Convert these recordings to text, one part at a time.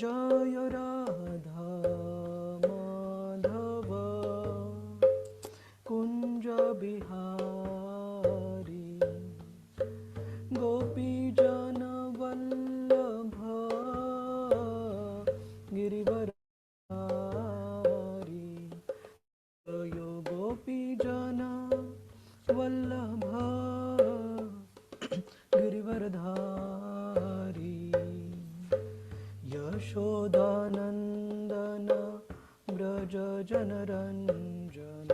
जय राधा माधव कुंज बिहारी गोपीजन वल्लभ गिरिवरधारी जय गोपीजन वल्लभ गिरिवरधारी यशोदानन्दन व्रज जनरञ्जन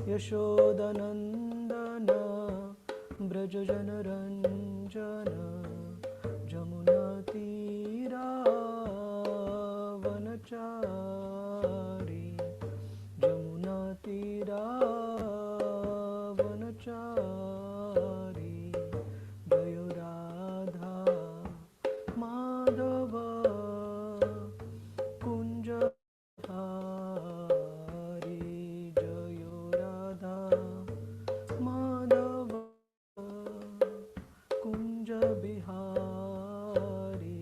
यशोदानन्दन व्रज जनरञ्जन जमुनातीरावनचारी जमुनातीरावनचारी जय राधा माधव कुंज हारी जय राधा माधव कुंज बिहारी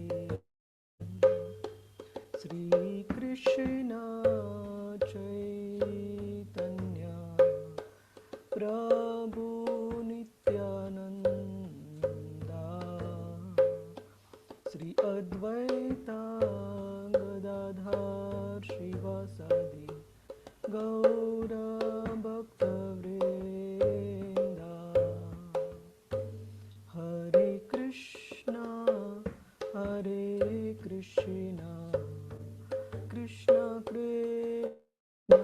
श्री कृष्ण चैतन्य प्रभु नित्यानंदा श्री अद्वैता गदाधर श्रीवासादि गौर भक्तवृंदा हरे कृष्णा कृष्ण कृष्ण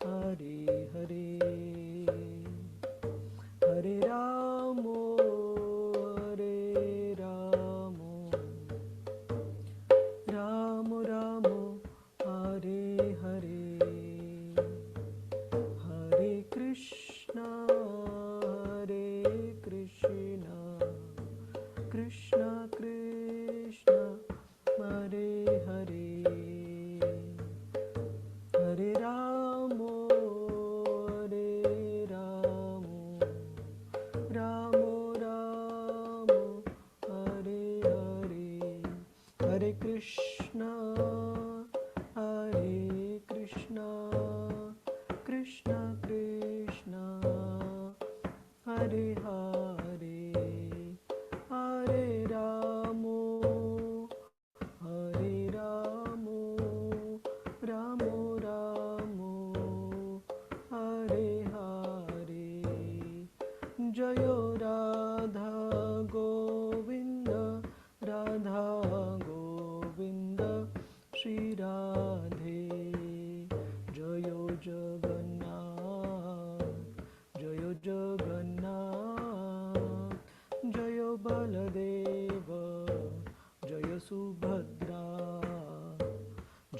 हरे हरे हरे रामो राम राम हरे हरे हरे कृष्णा कृष्ण कृष्ण हरे हरे हरे राम राम राम हरे हरे हरे कृष्णा कृष्ण कृष्ण हरे हरे हरे राम राम राम हरे हरे जय राधा गोविंद श्री राधे जय जगन्नाथ जय बलदेव जय सुभद्रा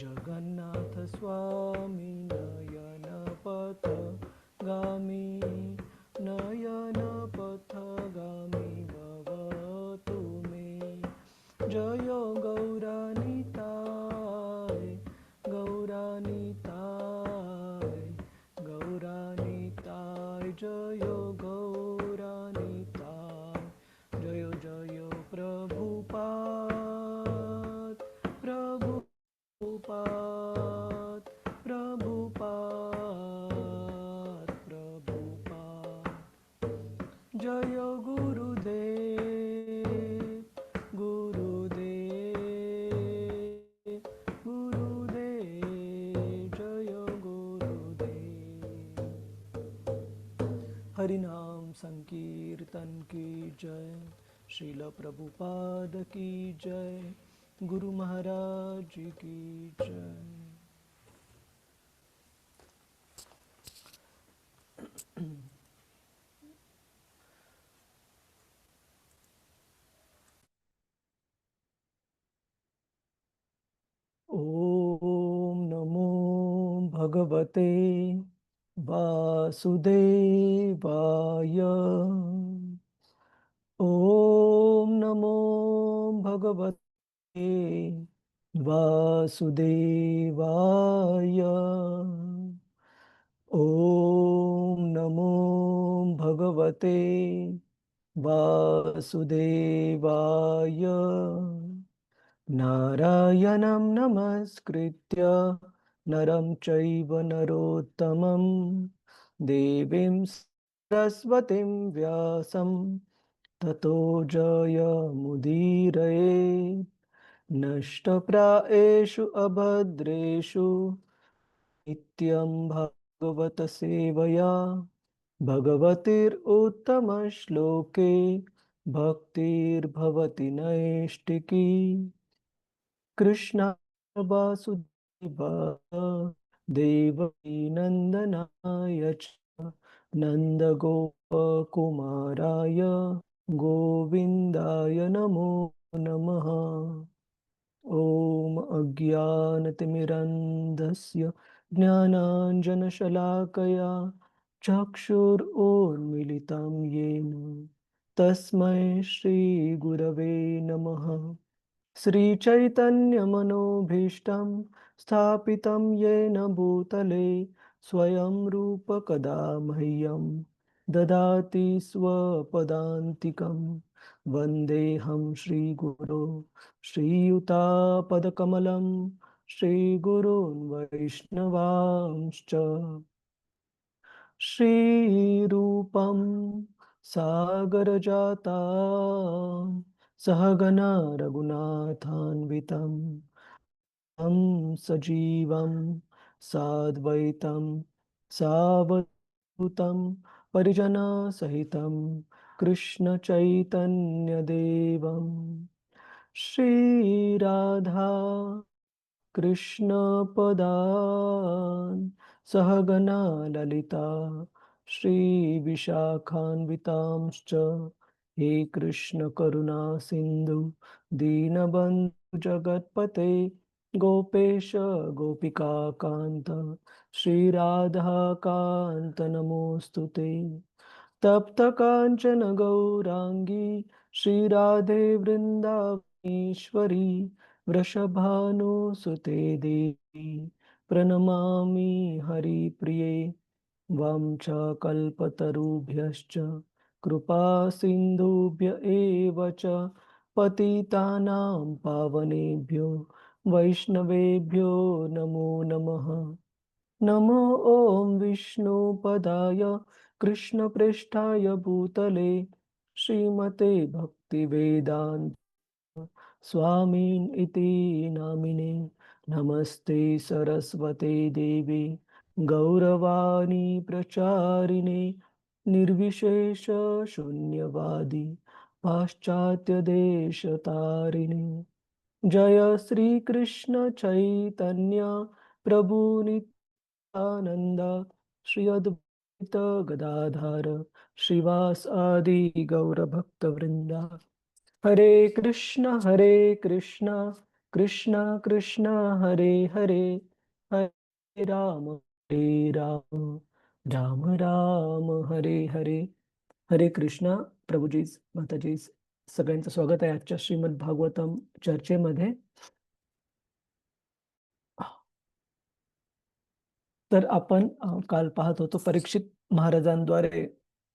जगन्नाथ स्वामी नयन पथगामी भव तुमे जय गौरानिताय जय गौरानिताय जय जय प्रभुपाद जय गुरुदेव जय गुरुदेव हरिनाम संकीर्तन की जय श्रील प्रभुपाद की जय गुरु महाराज की जय ओम नमो भगवते वासुदेवाय ओम नमो भगवते वासुदेवाय ओम नमो भगवते वासुदेवाय नारायणं नमस्कृत्य नरं चैव नरोत्तमं देवीं सरस्वतीं व्यासं ततो जयमुदीरये नष्टप्रायेषु अभद्रेषु नित्यं भगवतसेवया भगवतीरुत्तमश्लोके भक्तिर्भवति नैष्टिकी कृष्ण वासुदेवाय देवकी नन्दनाय च नन्दगोपकुमाराय गोविन्दाय नमो नमः। ॐ अज्ञानतिमिरन्धस्य ज्ञानाञ्जनशलाकया चक्षुरुन्मीलितं येन तस्मै श्रीगुरवे नमः। श्रीचैतन्यमनोभीष्टं स्थापितं येन भूतले स्वयं रूप कदा मह्यं ददाति स्वपदान्तिकं वन्देऽहं श्रीगुरो श्रीयुतापदकमलं श्रीगुरून् वैष्णवांश्च श्रीरूपं सागरजाता सहगना रघुनाथान्वितं तं सजीवं साद्वैतं सावधूतं परिजनसहितं कृष्णचैतन्यदेवं श्रीराधा कृष्णपदान् सहगना ललिता श्रीविशाखान्वितांश्च हे कृष्ण करुणा सिन्धु दीनबन्धु जगत्पते गोपेश गोपिकान्त श्रीराधाकान्त नमोऽस्तु ते तप्त काञ्चन गौराङ्गी श्रीराधे वृन्दावनेश्वरी वृषभानुसुते देवी प्रणमामि हरिप्रिये वां च कल्पतरुभ्यश्च कृपा सिन्धुभ्य एव च पतितानां पावनेभ्यो वैष्णवेभ्यो नमो नमः। नमो ॐ विष्णुपदाय कृष्णप्रेष्ठाय भूतले श्रीमते भक्तिवेदान्त स्वामीन् इति नामिने नमस्ते सरस्वते देवी गौरवाणी प्रचारिणे निर्विशेष शून्यवादी पाश्चात्य देशतारिणे जय श्री कृष्ण चैतन्य प्रभु नित्यानंद श्री अद्वैत गदाधर श्रीवास आदि गौर भक्त वृंदा हरे कृष्ण कृष्ण कृष्ण हरे हरे हरे राम राम राम हरे हरे। हरे कृष्णा प्रभुजी माताजी सगळ्यांचं स्वागत आहे आजच्या श्रीमद भागवतम चर्चेमध्ये। तर आपण काल पाहत होतो परीक्षित महाराजांद्वारे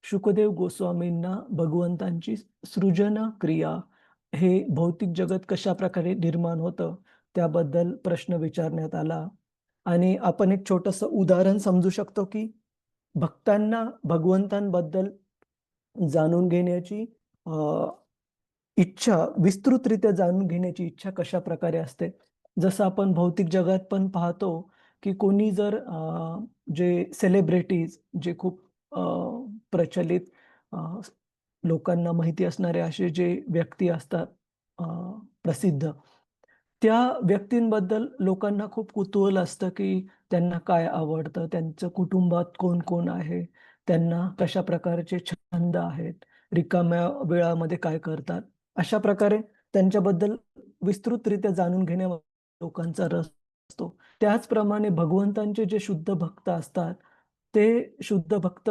शुकदेव गोस्वामींना भगवंतांची सृजन क्रिया हे भौतिक जगत कशा प्रकारे निर्माण होतं त्याबद्दल प्रश्न विचारण्यात आला आणि आपण एक छोटंसं उदाहरण समजू शकतो की भक्तांना भगवंतांबद्दल जाणून घेण्याची इच्छा विस्तृतरित्या जाणून घेण्याची इच्छा कशा प्रकारे असते। जसं आपण भौतिक जगात पण पाहतो की कोणी जर जे सेलिब्रिटीज जे खूप प्रचलित लोकांना माहिती असणारे असे जे व्यक्ती असतात प्रसिद्ध, त्या व्यक्तींबद्दल लोकांना खूप कुतूहल असतं की त्यांना काय आवडतं, त्यांचं कुटुंबात कोण कोण आहे, त्यांना कशा प्रकारचे छंद आहेत, रिकाम्या वेळामध्ये काय करतात, अशा प्रकारे त्यांच्याबद्दल विस्तृतरित्या जाणून घेण्यामध्ये लोकांचा रस असतो। त्याचप्रमाणे भगवंतांचे जे शुद्ध भक्त असतात ते शुद्ध भक्त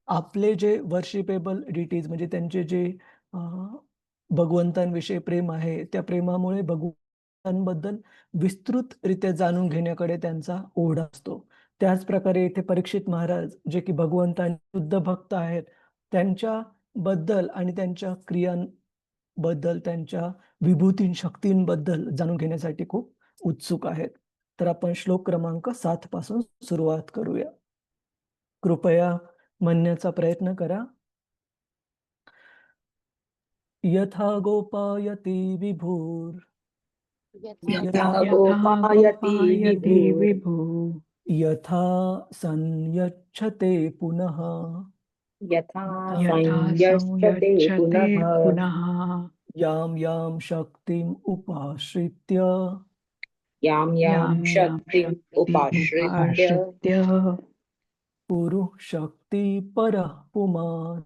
आपले जे वर्शिपेबल डिटीज म्हणजे त्यांचे जे भगवंतांविषयी प्रेम आहे त्या प्रेमामुळे भगवंतांबद्दल विस्तृतरित्या जाणून घेण्याकडे त्यांचा ओढ असतो। त्याच प्रकारे इथे परीक्षित महाराज जे की भगवंतांचे शुद्ध भक्त आहेत त्यांच्या बद्दल आणि त्यांच्या बद्दल, त्यांच्या विभूती शक्तींबद्दल जाणून घेण्यासाठी खूप उत्सुक आहेत. तर आपण श्लोक क्रमांक 7 पासून सुरुवात करूया. कृपया म्हणण्याचा प्रयत्न करा. यथा गोपायति विभुर यथा यथा गोपायति गोपायति विभुः विभुः यथा संयच्छते पुनः यथा यथा संयच्छते संयच्छते पुनः पुनः यां यां शक्तिम् उपाश्रित्य यां यां यां यां शक्तिम् शक्तिम् उपाश्रित्य उपाश्रित्य पुरुः शक्ति परः पुमान्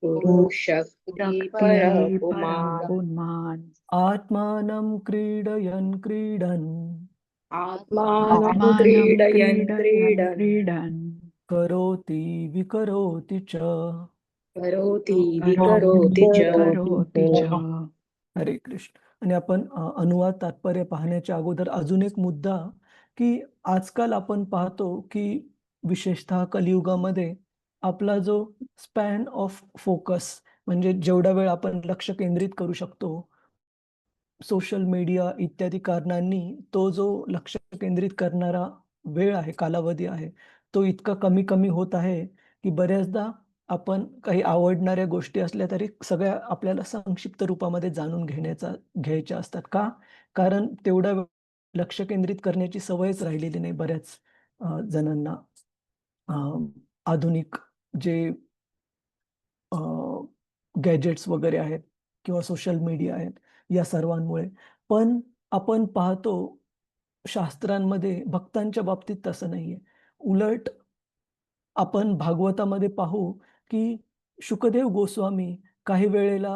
कुरु शक्ति परः शक्तिः परः पुमान् पुमान् आत्मानं क्रीडयन् क्रीडन् आत्मानं आत्मानं क्रीडयन् क्रीडयन् क्रीडन् क्रीडन् करोति विकरोति च. करोति करोति विकरोति च. विकरोति च. हरे कृष्ण. आणि आपण अनुवाद तात्पर्य पाहण्याच्या अगोदर अजून एक मुद्दा, की आजकाल आपण पाहतो की विशेषतः कलियुगामध्ये आपला जो स्पॅन ऑफ फोकस, म्हणजे जेवढा वेळ आपण लक्ष केंद्रित करू शकतो, सोशल मीडिया इत्यादी कारणांनी तो जो लक्ष केंद्रित करणारा वेळ आहे, कालावधी आहे, तो इतका कमी-कमी होत आहे, की बऱ्याचदा आपण काही आवडणाऱ्या गोष्टी असल्या तरी सगळ्या आपल्याला संक्षिप्त रूपामध्ये जाणून घ्यायच्या असतात. का? कारण तेवढा वेळ लक्ष केंद्रित करण्याची सवयच राहिलेली नाही बऱ्याच जणांना. अ, आधुनिक जे गॅजेट्स वगैरे आहेत किंवा सोशल मीडिया आहेत, या सर्वांमुळे. पण आपण पाहतो शास्त्रांमध्ये भक्तांच्या बाबतीत तसं नाहीये. उलट आपण भागवतामध्ये पाहू, की शुकदेव गोस्वामी काही वेळेला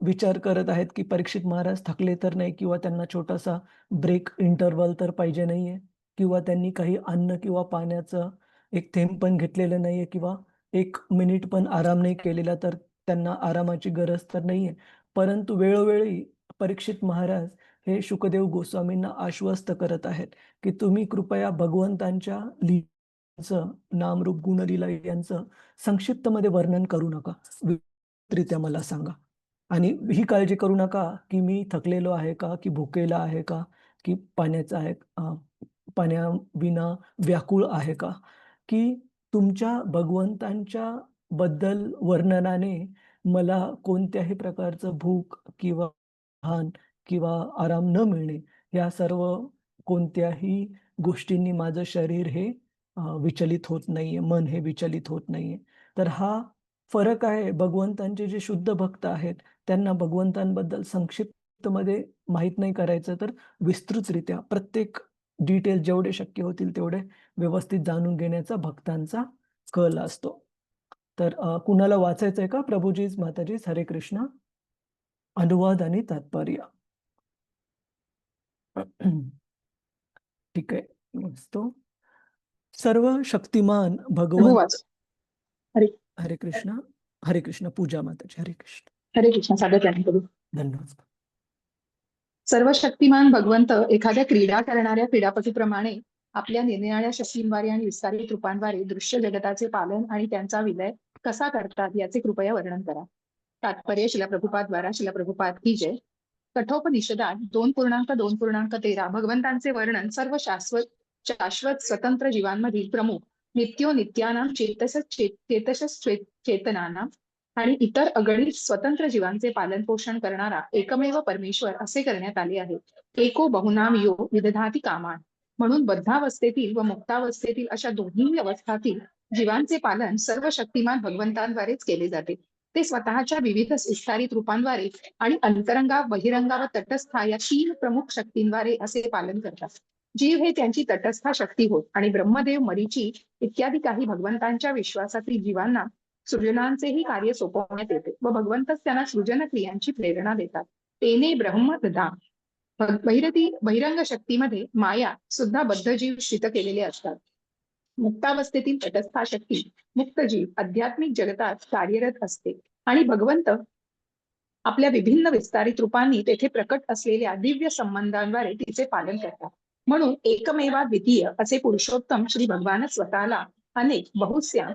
विचार करत आहेत, की परीक्षित महाराज थकले तर नाही किंवा त्यांना छोटासा ब्रेक इंटरव्हल तर पाहिजे नाहीये किंवा त्यांनी काही अन्न किंवा पाण्याचं एक थेंब पण घेतलेलं नाहीये किंवा 1 मिनिट पण आराम नाही केलेला, तर त्यांना आरामाची गरज तर नाहीये. परंतु वेळोवेळी परीक्षित महाराज हे शुकदेव गोस्वामींना आश्वस्त करत आहेत, की तुम्ही कृपया भगवंतांच्या चं नामरूप गुणलीला यांचं संक्षिप्तमध्ये वर्णन करू नका. विस्तृतरित्या मला सांगा. आणि ही काळजी करू नका, की मी थकलेलो आहे का? की भुकेला आहे का? की पाण्याचा आहे पाण्याविना व्याकुळ आहे का? की तुमच्या भगवंतांच्या बद्दल वर्णनाने मला कोणत्याही प्रकारचं भूक किंवा तहान किंवा आराम न मिळणे, या सर्व कोणत्याही गोष्टींनी माझं शरीर हे विचलित होत नाहीये, मन हे विचलित होत नाहीये. तर हा फरक आहे. भगवंतांचे जे शुद्ध भक्त आहेत, त्यांना भगवंतांबद्दल संक्षिप्तमध्ये माहीत नाही करायचं, तर विस्तृतरित्या प्रत्येक डिटेल जेवढे शक्य होतील तेवढे व्यवस्थित जाणून घेण्याचा भक्तांचा कल असतो. तर कुणाला वाचायचंय का? प्रभुजीज, माताजीज, हरे कृष्ण. अनुवाद आणि तात्पर्य. ठीक आहे. मस्त. सर्व शक्तिमान भगवंत. हरे हरे कृष्ण. हरे कृष्ण. पूजा माताजी. हरे कृष्ण. हरे कृष्ण. सादर करू. धन्यवाद. सर्व शक्तिमान भगवंत एखाद्या क्रीडा करणाऱ्या क्रीडापटूप्रमाणे आपल्या निरनिराळ्या शक्तींद्वारे आणि विस्तारित रूपांद्वारे दृश्य जगताचे पालन आणि त्यांचा विलय कसा करतात याचे कृपया वर्णन करा. तात्पर्य शिला प्रभुपाद द्वारा शिला प्रभुपाद की जय. कठोपनिषदात 2.2.13 भगवंतांचे वर्णन सर्व शाश्वत स्वतंत्र जीवांमधील प्रमुख नित्यानाम चेतनानाम आणि इतर अगणित स्वतंत्र जीवांचे पालन पोषण करणारा एकमेव परमेश्वर असे करण्यात आले आहे. एको बहुनाम यो विदधाती कामान. म्हणून बद्धावस्थेतील व मुक्तावस्थेतील अशा दोन्ही अवस्थातील जीवांचे पालन सर्व शक्तिमान भगवंतांद्वारेच केले जाते. ते स्वतःच्या विविध विस्तारित रूपांद्वारे आणि अंतरंगा, बहिरंगा व तटस्था या 3 प्रमुख शक्तींद्वारे असे पालन करतात. जीव हे त्यांची तटस्था शक्ती होत आणि ब्रह्मदेव, मरीची इत्यादी काही भगवंतांच्या विश्वासातील जीवांना सृजनांचेही कार्य सोपवण्यात येते व भगवंतच त्यांना सृजन क्रियांची प्रेरणा देतात. तेने ब्रह्मदा. बहिरंग शक्तीमध्ये माया सुद्धा बद्ध जीव स्थित केलेले असतात. मुक्तावस्थेतील तटस्था शक्ती मुक्त जीव आध्यात्मिक जगतात कार्यरत असते आणि भगवंत आपल्या विभिन्न विस्तारित रूपांनी तेथे प्रकट असलेल्या दिव्य संबंधांद्वारे तिचे पालन करतात. म्हणून एकमेवा द्वितीय असे पुरुषोत्तम श्री भगवान स्वतःला अनेक बहुस्या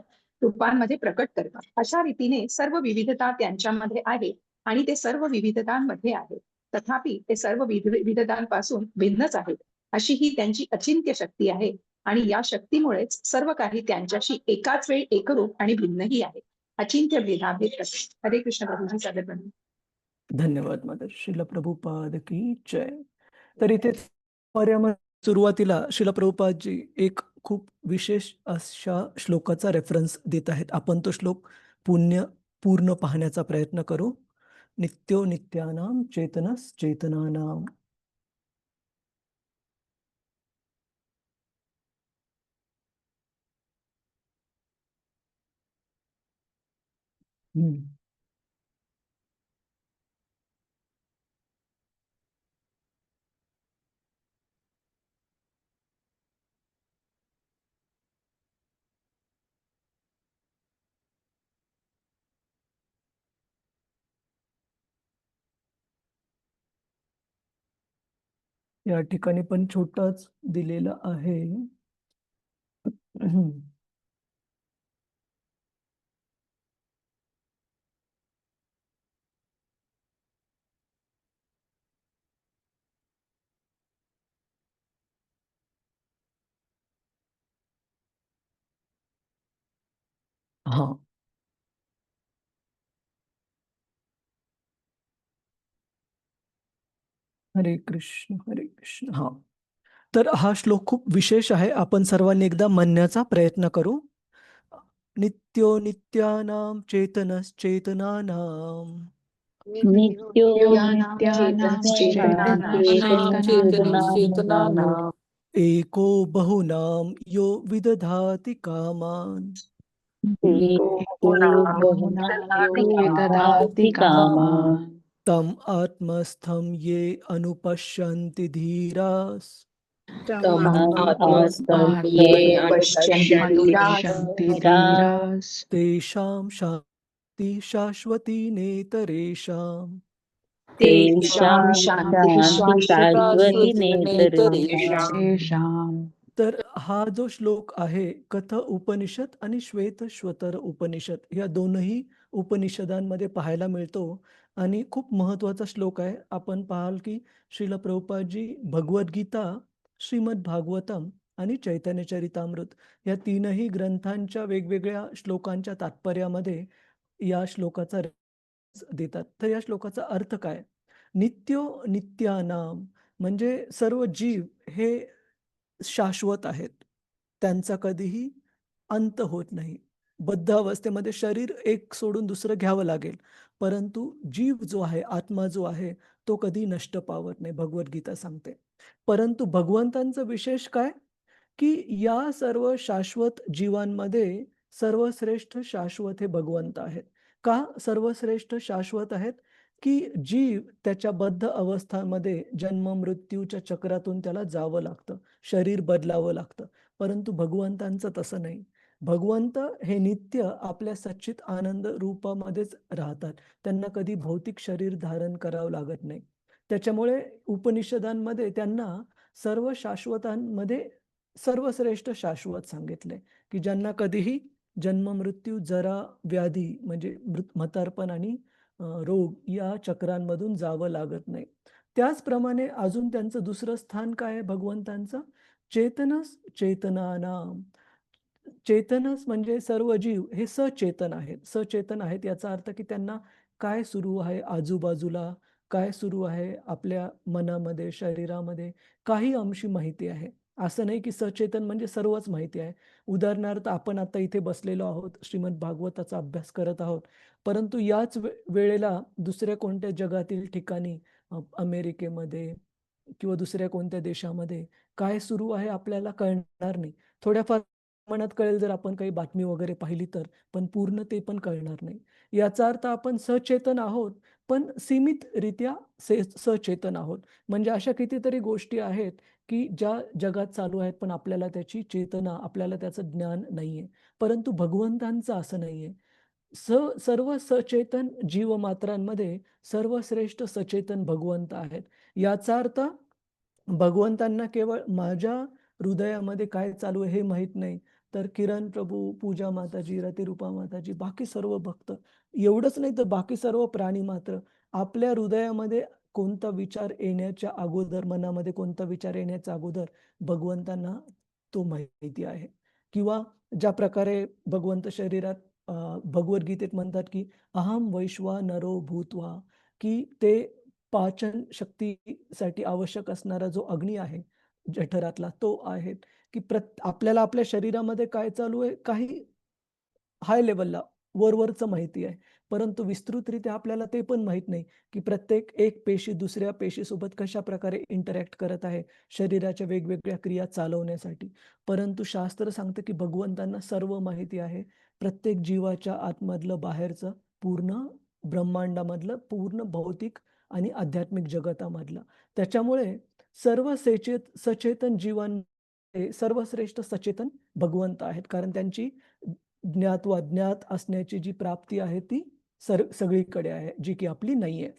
रूपांमध्ये प्रकट करतात. अशा रीतीने सर्व विविधता त्यांच्यामध्ये आहे आणि ते सर्व विविधतांमध्ये आहेत. तथापि ते सर्व विविधतांपासून भिन्नच आहेत, अशी ही त्यांची अचिंत्य शक्ती आहे. आणि या शक्तीमुळेच सर्व काही त्यांच्याशी एकाच वेळी एकरूप आणि भिन्नही आहे. अचिंत्य भेदाभेद प्रतीक. हरे कृष्ण प्रभूजी सगळ्यांना. धन्यवाद मदर. श्रील प्रभुपाद की जय. तर इथे पर्यामध्ये सुरुवातीला श्रील प्रभुपादजी एक खूप विशेष अशा श्लोकाचा रेफरन्स देत आहेत. आपण तो श्लोक पूर्ण पाहण्याचा प्रयत्न करू. नित्यो नित्यानाम चेतनस चेतनानाम. या ठिकाणी पण छोटाच दिलेला आहे. हा, हरे कृष्ण हरे कृष्ण. हा, तर हा श्लोक खूप विशेष आहे. आपण सर्वांनी एकदा म्हणण्याचा प्रयत्न करू. नित्यो नित्यानाम चेतनश्चेतनानाम. नित्यो नित्यानां नित्यानां चेतनानां चेतनश्चेतनानां एको बहुनाम यो विदधाति कामान. एको बहुनां यो विदधाति कामान्. तम आत्मस्थं ये अनुपश्यन्ति धीरास. तम आत्मस्थं आत्मस्थं ये ये अनुपश्यन्ति धीराः तेषां शान्ति शाश्वती नेतरेषाम्. तेषां शान्तिः शाश्वती नेतरेषाम्. नेतरेषाम्. तर हा जो श्लोक आहे, कथ उपनिषद आणि श्वेत श्वतर उपनिषद या दोनही उपनिषदांमध्ये पाहायला मिळतो आणि खूप महत्वाचा श्लोक आहे. आपण पाहाल की श्रील प्रभुपादजी भगवद्गीता, श्रीमद भागवतम आणि चैतन्य चरितामृत या तीनही ग्रंथांच्या वेगवेगळ्या श्लोकांच्या तात्पर्यामध्ये या श्लोकाचा रेफरन्स देतात. तर या श्लोकाचा अर्थ काय? नित्यो नित्यानाम म्हणजे सर्व जीव हे शाश्वत आहेत. त्यांचा कधीही अंत होत नाही. बद्ध अवस्थेमध्ये शरीर एक सोडून दुसरं घ्यावं लागेल, परंतु जीव जो आहे, आत्मा जो आहे, तो कधी नष्ट पावत नाही, भगवद्गीता सांगते. परंतु भगवंतांचं विशेष काय, की या सर्व शाश्वत जीवांमध्ये सर्वश्रेष्ठ शाश्वत हे भगवंत आहेत. का सर्वश्रेष्ठ शाश्वत आहेत? की जीव त्याच्या बद्ध अवस्थांमध्ये जन्म मृत्यूच्या चक्रातून त्याला जावं लागतं, शरीर बदलावं लागतं. परंतु भगवंतांचं तसं नाही. भगवंत हे नित्य आपल्या सच्चित आनंद रूपामध्येच राहतात. त्यांना कधी भौतिक शरीर धारण करावं लागत नाही. त्याच्यामुळे उपनिषदांमध्ये त्यांना सर्व शाश्वतांमध्ये सर्वश्रेष्ठ शाश्वत सांगितले, की ज्यांना कधीही जन्म मृत्यू जरा व्याधी म्हणजे म्हातारपण आणि रोग या चक्रांमधून जावं लागत नाही. त्याचप्रमाणे अजून त्यांचं दुसरं स्थान काय आहे भगवंतांचं? चेतनस चेतनानाम. चेतनस म्हणजे सर्व जीव हे सचेतन आहेत. सचेतन आहेत याचा अर्थ की त्यांना काय सुरू आहे आजूबाजूला, काय सुरू आहे आपल्या मनामध्ये, शरीरामध्ये काही अंशी माहिती आहे. असं नाही की सचेतन म्हणजे सर्वच माहिती आहे. उदाहरणार्थ आपण आता इथे बसलेलो आहोत, श्रीमद भागवताचा अभ्यास करत आहोत. परंतु याच वेळेला दुसऱ्या कोणत्या जगातील ठिकाणी अमेरिकेमध्ये किंवा दुसऱ्या कोणत्या देशामध्ये काय सुरू आहे आपल्याला कळणार नाही. थोड्याफार प्रमाणात कळेल जर आपण काही बातमी वगैरे पाहिली तर, पण पूर्ण ते पण कळणार नाही. याचा अर्थ आपण सचेतन आहोत, पण सीमितरित्या सचेतन आहोत. म्हणजे अशा कितीतरी गोष्टी आहेत की ज्या जगात चालू आहेत, पण आपल्याला त्याची चेतना, आपल्याला त्याचं ज्ञान नाहीये. परंतु भगवंतांचं असं नाहीये. सर्व सचेतन जीवमात्रांमध्ये सर्वश्रेष्ठ सचेतन भगवंत आहेत. याचा अर्थ भगवंतांना केवळ माझ्या हृदयामध्ये काय चालू आहे हे माहीत नाही, तर किरण प्रभू, पूजा माताजी, रतिरूपा माताजी, बाकी सर्व भक्त, एवढंच नाही तर बाकी सर्व प्राणी मात्र आपल्या हृदयामध्ये कोणता विचार येण्याच्या अगोदर, मनामध्ये कोणता विचार येण्याच्या अगोदर भगवंतांना तो माहिती आहे. किंवा ज्या प्रकारे भगवंत शरीरात भगवद्गीतेत म्हणतात की अहम वैश्वानरो भूत्वा, की ते पाचन शक्तीसाठी आवश्यक असणारा जो अग्नी आहे जठरातला तो आहे, की आपल्याला आपल्या शरीरामध्ये काय चालू आहे काही हाय लेव्हलला वरवरचं माहिती आहे. परंतु विस्तृतरित्या आपल्याला ते पण माहीत नाही, की प्रत्येक एक पेशी दुसऱ्या पेशीसोबत कशाप्रकारे इंटरॅक्ट करत आहे, शरीराच्या वेगवेगळ्या क्रिया चालवण्यासाठी. परंतु शास्त्र सांगतं, की भगवंतांना सर्व माहिती आहे. प्रत्येक जीवाच्या आतमधलं, बाहेरचं, पूर्ण ब्रह्मांडामधलं, पूर्ण भौतिक आणि आध्यात्मिक जगतामधलं. त्याच्यामुळे सर्व सचेतन जीवांमध्ये सर्वश्रेष्ठ सचेतन भगवंत आहेत. कारण त्यांची ज्ञात व अज्ञात असण्याची जी प्राप्ती आहे ती सगळीकडे आहे, जी की आपली नाहीये.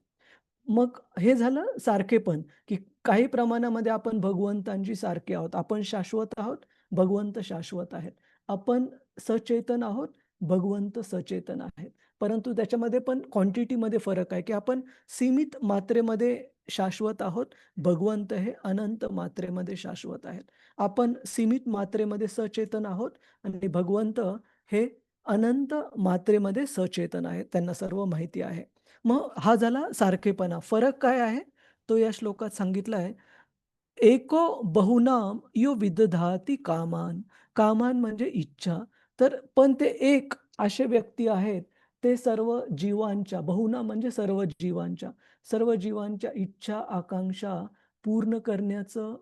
मग हे झालं सारखेपण, की काही प्रमाणामध्ये आपण भगवंतांशी सारखे आहोत. आपण शाश्वत आहोत, भगवंत शाश्वत आहेत. आपण सचेतन आहोत, भगवंत सचेतन आहेत. परंतु त्याच्यामध्ये पण क्वांटिटीमध्ये फरक आहे, की आपण सीमित मात्रेमध्ये शाश्वत आहोत, भगवंत हे अनंत मात्रेमध्ये शाश्वत आहेत. आपण सीमित मात्रेमध्ये सचेतन आहोत आणि भगवंत हे अनंत मात्रेमध्ये सचेतन आहेत. त्यांना सर्व माहिती आहे. मग हा झाला सारखेपणा. फरक काय आहे? तो या श्लोकात सांगितला आहे. एको बहुनाम यो विदधाती कामान. कामान म्हणजे इच्छा. तर पण ते एक असे व्यक्ती आहेत, ते सर्व जीवांच्या, बहुनाम म्हणजे सर्व जीवांच्या इच्छा, आकांक्षा पूर्ण करण्याचं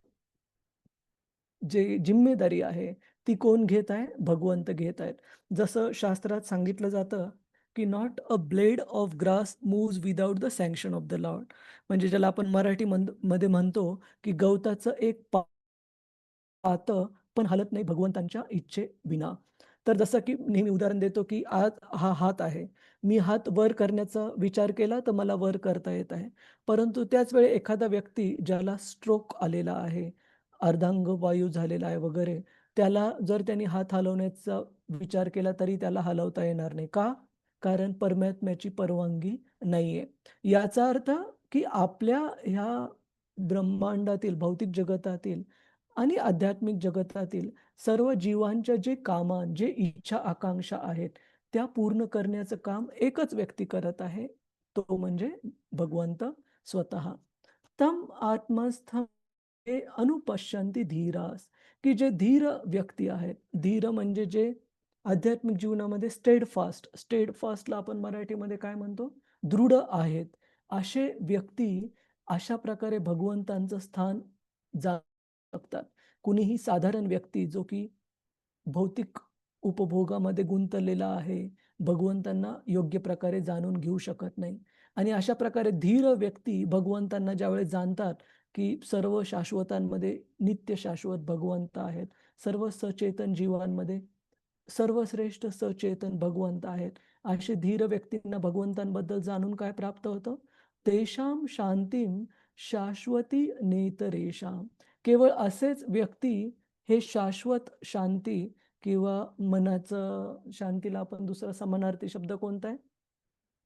जे जिम्मेदारी आहे, ती कोण घेत आहे? भगवंत घेत आहेत. जसं शास्त्रात सांगितलं जातं, की not a blade of grass moves without the sanction of the Lord. म्हणजे ज्याला आपण मध्ये म्हणतो, की गवताचं एक पातं पण हलत नाही भगवंतांच्या इच्छेविना. तर जसं की नेहमी उदाहरण देतो, की आज हा हात आहे. मी हात वर करण्याचा विचार केला, तर मला वर करता येत आहे. परंतु त्याच वेळी एखादा व्यक्ती ज्याला स्ट्रोक आलेला आहे, अर्धांग वायू झालेला आहे वगैरे, त्याला जर त्यांनी हात हलवण्याचा विचार केला, तरी त्याला हलवता येणार नाही. का? कारण परमात्म्याची परवानगी नाहीये. याचा अर्थ, की आपल्या ह्या ब्रह्मांडातील, भौतिक जगतातील आणि आध्यात्मिक जगतातील सर्व जीवांच्या जे कामान, जे इच्छा, आकांक्षा आहेत, त्या पूर्ण करण्याचं काम एकच व्यक्ती करत आहे. तो म्हणजे भगवंत स्वतः. तम आत्मस्थम ते अनुपश्यन्ति धीरास, की जे धीर व्यक्ती आहेत. धीर म्हणजे जे आध्यात्मिक जीवनामध्ये स्टेडफास्टला आपण मराठीमध्ये काय म्हणतो? दृढ आहेत. असे व्यक्ती अशा प्रकारे भगवंतांचं स्थान शकतात. कुणीही साधारण व्यक्ती जो की भौतिक उपभोगामध्ये गुंतलेला आहे, भगवंतांना योग्य प्रकारे जाणून घेऊ शकत नाही. आणि अशा प्रकारे धीर व्यक्ती भगवंतांना ज्यावेळेस जाणतात, की सर्व शाश्वतांमध्ये नित्य शाश्वत भगवंत आहेत. सर्व सचेतन जीवांमध्ये सर्वश्रेष्ठ सचेतन भगवंत आहेत. असे धीर व्यक्तींना भगवंतांबद्दल जाणून काय प्राप्त होतं? तेषां शांतीं शाश्वती नेतरेषां. केवळ असेच व्यक्ती हे शाश्वत शांती किंवा मनाचं शांतीला आपण दुसरा समानार्थी शब्द कोणता आहे?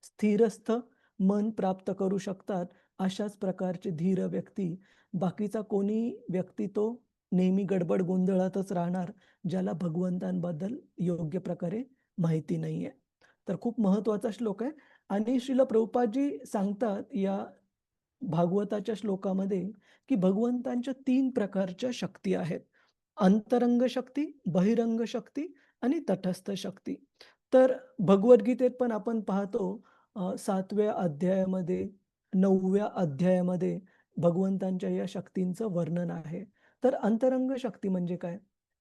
स्थिरस्थ मन प्राप्त करू शकतात. अशाच प्रकारचे धीर व्यक्ती. बाकीचा कोणी व्यक्ती तो नेहमी गडबड गोंधळातच राहणार, ज्याला भगवंतांबद्दल योग्य प्रकारे माहिती नाहीये. तर खूप महत्त्वाचा श्लोक आहे आणि श्रील प्रभुपादजी सांगतात या भागवताच्या श्लोकामध्ये, की भगवंतांच्या 3 प्रकारच्या शक्ती आहेत. अंतरंग शक्ती, बहिरंग शक्ती आणि तटस्थ शक्ती. तर भगवद्गीतेत पण आपण पाहतो 7व्या अध्यायामध्ये, 9व्या अध्यायामध्ये भगवंतांच्या या शक्तींचं वर्णन आहे. तर अंतरंग शक्ती म्हणजे काय?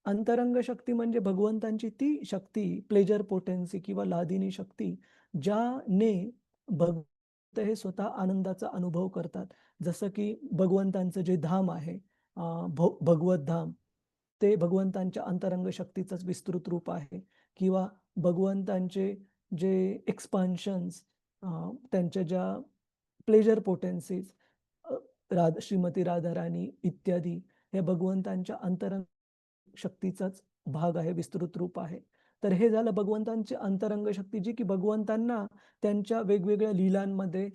अंतरंग शक्ती म्हणजे भगवंतांची ती शक्ती, प्लेजर पोटेन्सी किंवा लादिनी शक्ती, ज्याने भक्त हे स्वतः आनंदाचा अनुभव करतात. जसं की भगवंतांचं जे धाम आहे, भगवत धाम, ते भगवंतांच्या अंतरंग शक्तीचंच विस्तृत रूप आहे. किंवा भगवंतांचे जे एक्सपान्शन्स, त्यांच्या ज्या प्लेजर पोटेन्सीज, श्रीमती राधाराणी इत्यादी, हे भगवंतांच्या अंतरंग शक्तीचाच भाग आहे, विस्तृत रूप आहे. तर हे झालं भगवंतांची अंतरंग शक्ती, जी की भगवंतांना त्यांच्या वेगवेगळ्या लीलांमध्ये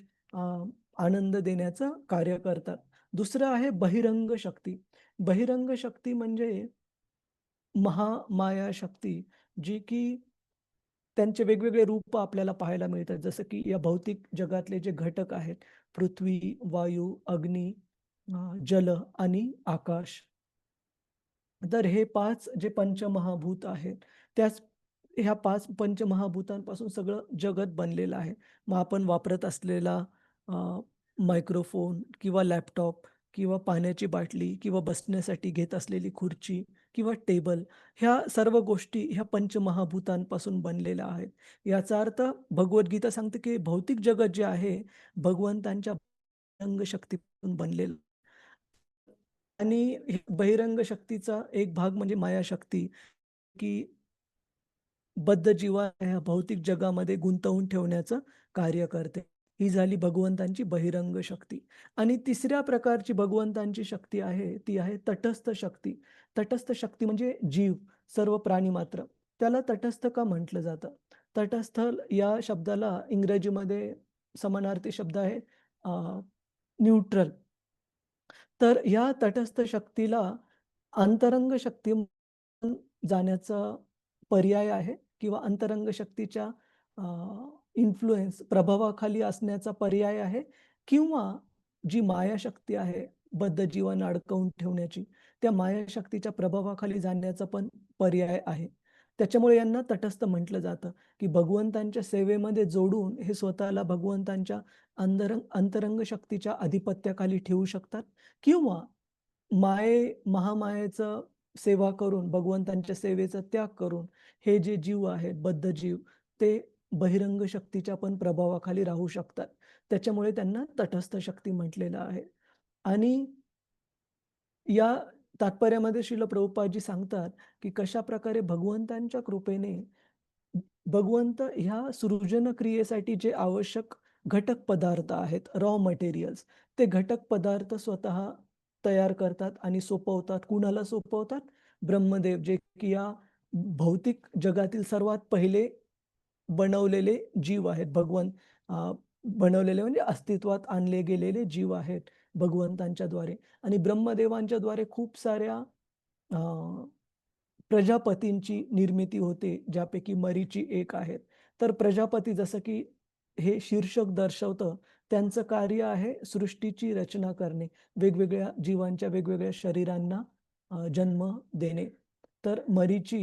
आनंद देण्याचं कार्य करतात. दुसरं आहे बहिरंग शक्ती. बहिरंग शक्ती म्हणजे महामाया शक्ती, जी की त्यांचे वेगवेगळे रूप आपल्याला पाहायला मिळतात. जसं की या भौतिक जगातले जे घटक आहेत, पृथ्वी, वायू, अग्नी, जल आणि आकाश. तर हे 5 जे पंचमहाभूत आहेत, त्याच ह्या 5 पंचमहाभूतांपासून सगळं जगत बनलेलं आहे. मग आपण वापरत असलेला मायक्रोफोन किंवा लॅपटॉप किंवा पाण्याची बाटली किंवा बसण्यासाठी घेत असलेली खुर्ची किंवा टेबल, ह्या सर्व गोष्टी ह्या पंचमहाभूतांपासून बनलेल्या आहेत. याचा अर्थ भगवद्गीता सांगते, की भौतिक जगत जे आहे, भगवंतांच्या बहिरंग शक्तीपासून बनलेलं. आणि हे बहिरंग शक्तीचा एक भाग म्हणजे मायाशक्ती, की बद्ध जीवाला ह्या भौतिक जगामध्ये गुंतवून ठेवण्याचं कार्य करते. ही झाली भगवंतांची बहिरंग शक्ती. आणि तिसऱ्या प्रकारची भगवंतांची शक्ती आहे, ती आहे तटस्थ शक्ती. तटस्थ शक्ती म्हणजे जीव, सर्व प्राणीमात्र. त्याला तटस्थ का म्हटलं जातं? तटस्थ या शब्दाला इंग्रजीमध्ये समानार्थी शब्द आहे न्यूट्रल. तर या तटस्थ शक्तीला अंतरंग शक्ती म्हणून जाण्याचा पर्याय आहे किंवा अंतरंग शक्तीच्या इन्फ्लुअन्स प्रभावाखाली असण्याचा पर्याय आहे किंवा जी मायाशक्ती आहे बद्ध जीवांना अडकवून ठेवण्याची, त्या मायाशक्तीच्या प्रभावाखाली जाण्याचा पण पर्याय आहे. त्याच्यामुळे यांना तटस्थ म्हटलं जातं, की भगवंतांच्या सेवेमध्ये जोडून हे स्वतःला भगवंतांच्या अंतरंग शक्तीच्या अधिपत्याखाली ठेवू शकतात किंवा महामायेचं सेवा करून, भगवंतांच्या सेवेचा त्याग करून हे जे जीव आहेत, बद्ध जीव, ते बहिरंग शक्तीच्या पण प्रभावाखाली राहू शकतात. त्याच्यामुळे त्यांना तटस्थ शक्ती म्हटलेलं आहे. आणि या तात्पर्यामध्ये श्रील प्रभुपादजी सांगतात, की कशाप्रकारे भगवंतांच्या कृपेने भगवंत ह्या सृजन क्रियेसाठी जे आवश्यक घटक पदार्थ आहेत, रॉ मटेरियल्स, ते घटक पदार्थ स्वतः तयार करतात आणि सोपवतात. कुणाला सोपवतात? ब्रह्मदेव, जे की या भौतिक जगातील सर्वात पहिले बनवलेले जीव आहेत. बनवलेले म्हणजे अस्तित्वात आणले गेलेले जीव आहेत भगवंतांच्या द्वारे. आणि ब्रह्मदेवांच्या द्वारे खूप साऱ्या अ, प्रजापतींची निर्मिती होते, ज्यापैकी मरीची एक आहेत. तर प्रजापती, जसं की हे शीर्षक दर्शवतं, त्यांचं कार्य आहे सृष्टीची रचना करणे, वेगवेगळ्या जीवांच्या वेगवेगळ्या शरीरांना जन्म देणे. तर मरीची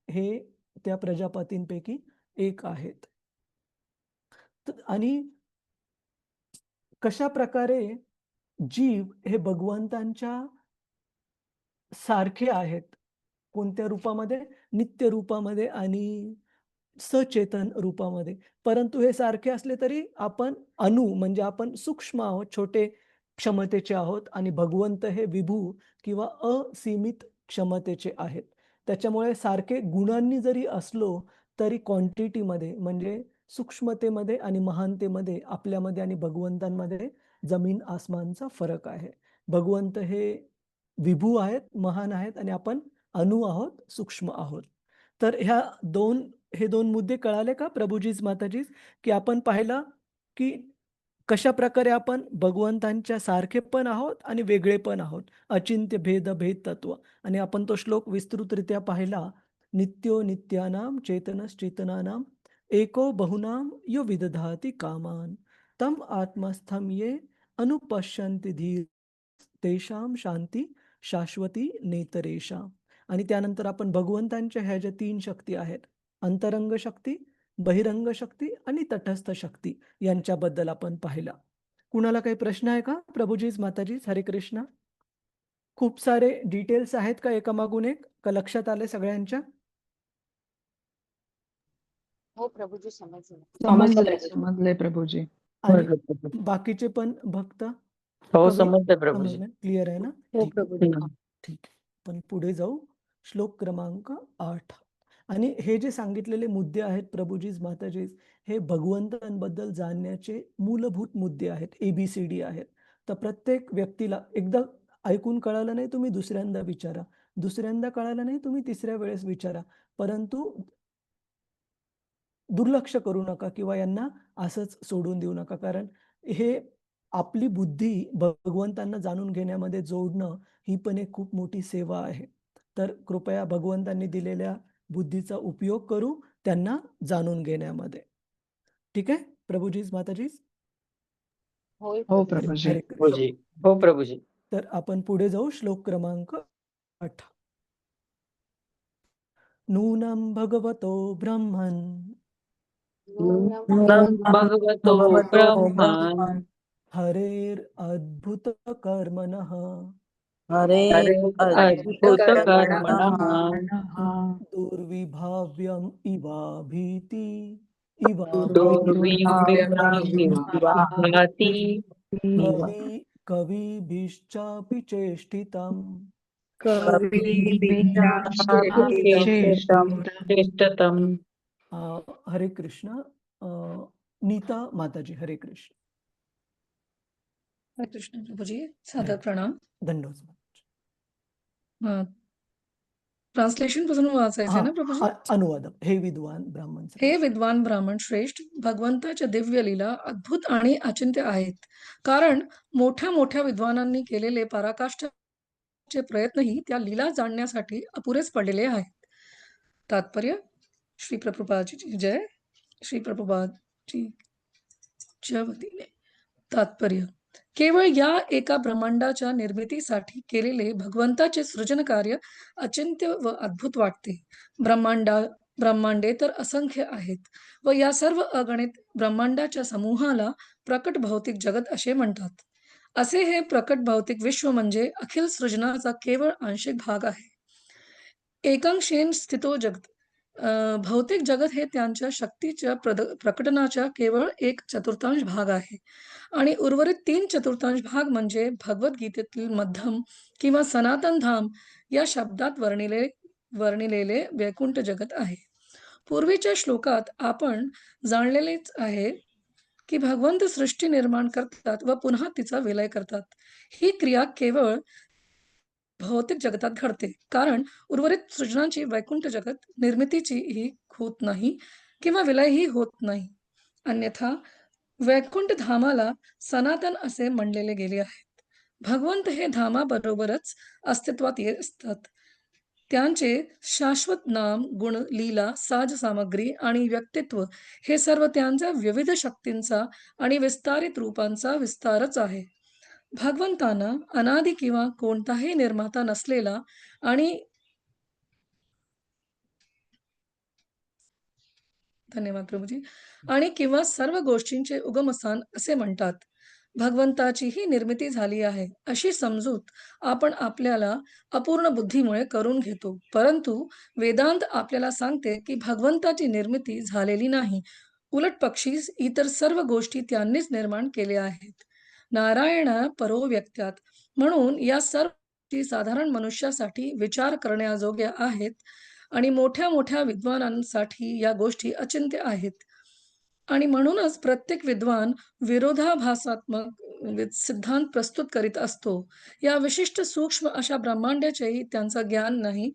हे त्या प्रजापतींपैकी एक आहेत. आणि कशाप्रकारे जीव हे भगवंतांच्या सारखे आहेत. कोणत्या रूपामध्ये? नित्य रूपामध्ये आणि सचेतन रूपामध्ये. परंतु हे सारखे असले तरी आपण म्हणजे आपण सूक्ष्म आहोत, छोटे क्षमतेचे आहोत आणि भगवंत हे विभू किंवा असीमित क्षमतेचे आहेत. त्याच्यामुळे सारखे गुणांनी जरी असलो तरी क्वांटिटीमध्ये म्हणजे सूक्ष्मतेमध्ये आणि महानतेमध्ये आपल्यामध्ये आणि भगवंतांमध्ये जमीन आसमानचा फरक आहे. भगवंत हे विभू आहेत, महान आहेत आणि आपण अणु आहोत, सूक्ष्म आहोत. तर हे दोन मुद्दे कळाले का प्रभुजीज, माताजीज? की आपण पाहिलं की कशाप्रकारे आपण भगवंतांच्या सारखे पण आहोत आणि वेगळे पण आहोत. अचिंत्य भेद भेद तत्व. आणि आपण तो श्लोक विस्तृतरित्या पाहिला. नित्यो नित्यानां चेतनश्चेतनानां एको बहुनां यो विदधाति कामान् तम आत्मस्थं ये अनुपश्यन्ति धीर तेषां शांती शाश्वती नेतरेषां. आणि त्यानंतर आपण भगवंतांच्या ह्या ज्या 3 शक्ती आहेत, अंतरंग शक्ती, बहिरंग शक्ती आणि तटस्थ शक्ती, यांच्याबद्दल आपण पाहिला. कुणाला काही प्रश्न आहे का प्रभुजीज, माताजीज? हरे कृष्ण. खूप सारे डिटेल्स आहेत का एकामागून एक? का लक्षात आले सगळ्यांच्या? हो प्रभूजी समजलं. समजले प्रभूजी. आणि बरोबर, बरोबर. बाकीचे पण भक्त हो, कवी समजलं प्रभूजी. समजलं? क्लिअर आहे ना? हो ठीक. प्रभूजी. ठीक आहे. पण पुढे जाऊ. श्लोक क्रमांक 8. आणि हे जे सांगितलेले मुद्दे आहेत प्रभुजीज, माताजीज, हे भगवंतांबद्दल जाणण्याचे मूलभूत मुद्दे आहेत, ABCD आहेत. तर प्रत्येक व्यक्तीला एकदा ऐकून कळालं नाही, तुम्ही दुसऱ्यांदा विचारा. दुसऱ्यांदा कळालं नाही तुम्ही तिसऱ्या वेळेस विचारा, परंतु दुर्लक्ष करू नका किंवा यांना असंच सोडून देऊ नका. कारण हे आपली बुद्धी भगवंतांना जाणून घेण्यामध्ये जोडणं ही पण एक खूप मोठी सेवा आहे. तर कृपया भगवंतांनी दिलेल्या बुद्धीचा उपयोग करू त्यांना जाणून घेण्यामध्ये. ठीक आहे? प्रभुजीज, माताजीज? होय हो प्रभू. प्रभूजी. हरे कृष्ण. प्रभुजी. हो प्रभुजी. तर आपण पुढे जाऊ श्लोक क्रमांक 8. नूनं भगवतो ब्रह्मन् नूनं भगवतो ब्रह्मन् हरेरद्भुतकर्मणः अद्भुतकर्मणः दुर्विभाव्यम् इवाभीति दुर्विभाति कविभिश्चापि चेष्टितम्. चेष्टतम्. हरे कृष्ण. नीता माताजी, हरे कृष्ण. हरे कृष्ण प्रभुजी, सादर प्रणाम. धन्यवाद. ट्रान्सलेशन पासून वाचायचे ना प्रभुजी? अनुवाद. हे विद्वान ब्राह्मण हे विद्वान ब्राह्मण श्रेष्ठ, भगवंताच्या दिव्य लीला अद्भुत आणि अचिंत्य आहेत. कारण मोठ्या मोठ्या विद्वानांनी केलेले पराकाष्ठाचे प्रयत्नही त्या लीला जाणण्यासाठी अपुरेच पडलेले आहेत. तात्पर्य श्री प्रभुपादजी जय. श्री प्रभुपादजी च्या वतीने तात्पर्य केवळ या एका ब्रह्मांडाच्या निर्मितीसाठी केलेले भगवंताचे सृजन कार्य अचिंत्य व अद्भुत वाटते. ब्रह्मांडे तर असंख्य आहेत व या सर्व अगणित ब्रह्मांडाच्या समूहाला प्रकट भौतिक जगत असे म्हणतात. असे हे प्रकट भौतिक विश्व म्हणजे अखिल सृजनाचा केवळ आंशिक भाग आहे. एकांशेन स्थितो जगत. भौतिक जगत हे त्यांच्या शक्तीच्या प्रकटनाच्या केवळ 1/4 भाग आहे आणि उर्वरित 3/4 भाग म्हणजे भगवद्गीतेतील मध्यम किंवा सनातन धाम या शब्दात वर्णिलेले वैकुंठ जगत आहे. पूर्वीच्या श्लोकात आपण जाणलेलेच आहे की भगवंत सृष्टी निर्माण करतात व पुन्हा तिचा विलय करतात. ही क्रिया केवळ भौतिक जगतात घडते, कारण उर्वरित सृजनाची वैकुंठ जगत निर्मितीची ही होत नाही किंवा विलयही होत नाही. अन्यथा वैकुंठ धामाला सनातन असे म्हणलेले गेले आहेत. भगवंत हे धामाबरोबरच अस्तित्वात येत असतात. त्यांचे शाश्वत नाम, गुण, लीला, साज सामग्री आणि व्यक्तित्व हे सर्व त्यांच्या विविध शक्तींचा आणि विस्तारित रूपांचा विस्तारच आहे. भगवंतांना अनादि किंवा कोणताही निर्माता नसलेला आणि धन्यवाद प्रभुजी आणि किंवा सर्व गोष्टींचे उगमस्थान असे म्हणतात. भगवंताची ही निर्मिती झाली आहे अशी समजूत आपण आपल्याला अपूर्ण बुद्धीमुळे करून घेतो, परंतु वेदांत आपल्याला सांगते की भगवंताची निर्मिती झालेली नाही, उलट पक्षी इतर सर्व गोष्टी त्यांनीच निर्माण केल्या आहेत. नारायण परो व्यक्त्यात. म्हणून या सर्व गोष्टी साधारण मनुष्यासाठी विचार करण्याजोग्या आहेत आणि मोठ्या मोठ्या विद्वानांसाठी या गोष्टी अचिंत्य आहेत. आणि म्हणूनच प्रत्येक विद्वान विरोधाभासात्मक सिद्धांत प्रस्तुत करीत असतो. या विशिष्ट सूक्ष्म अशा ब्रह्मांडाचेही त्यांचं ज्ञान नाही.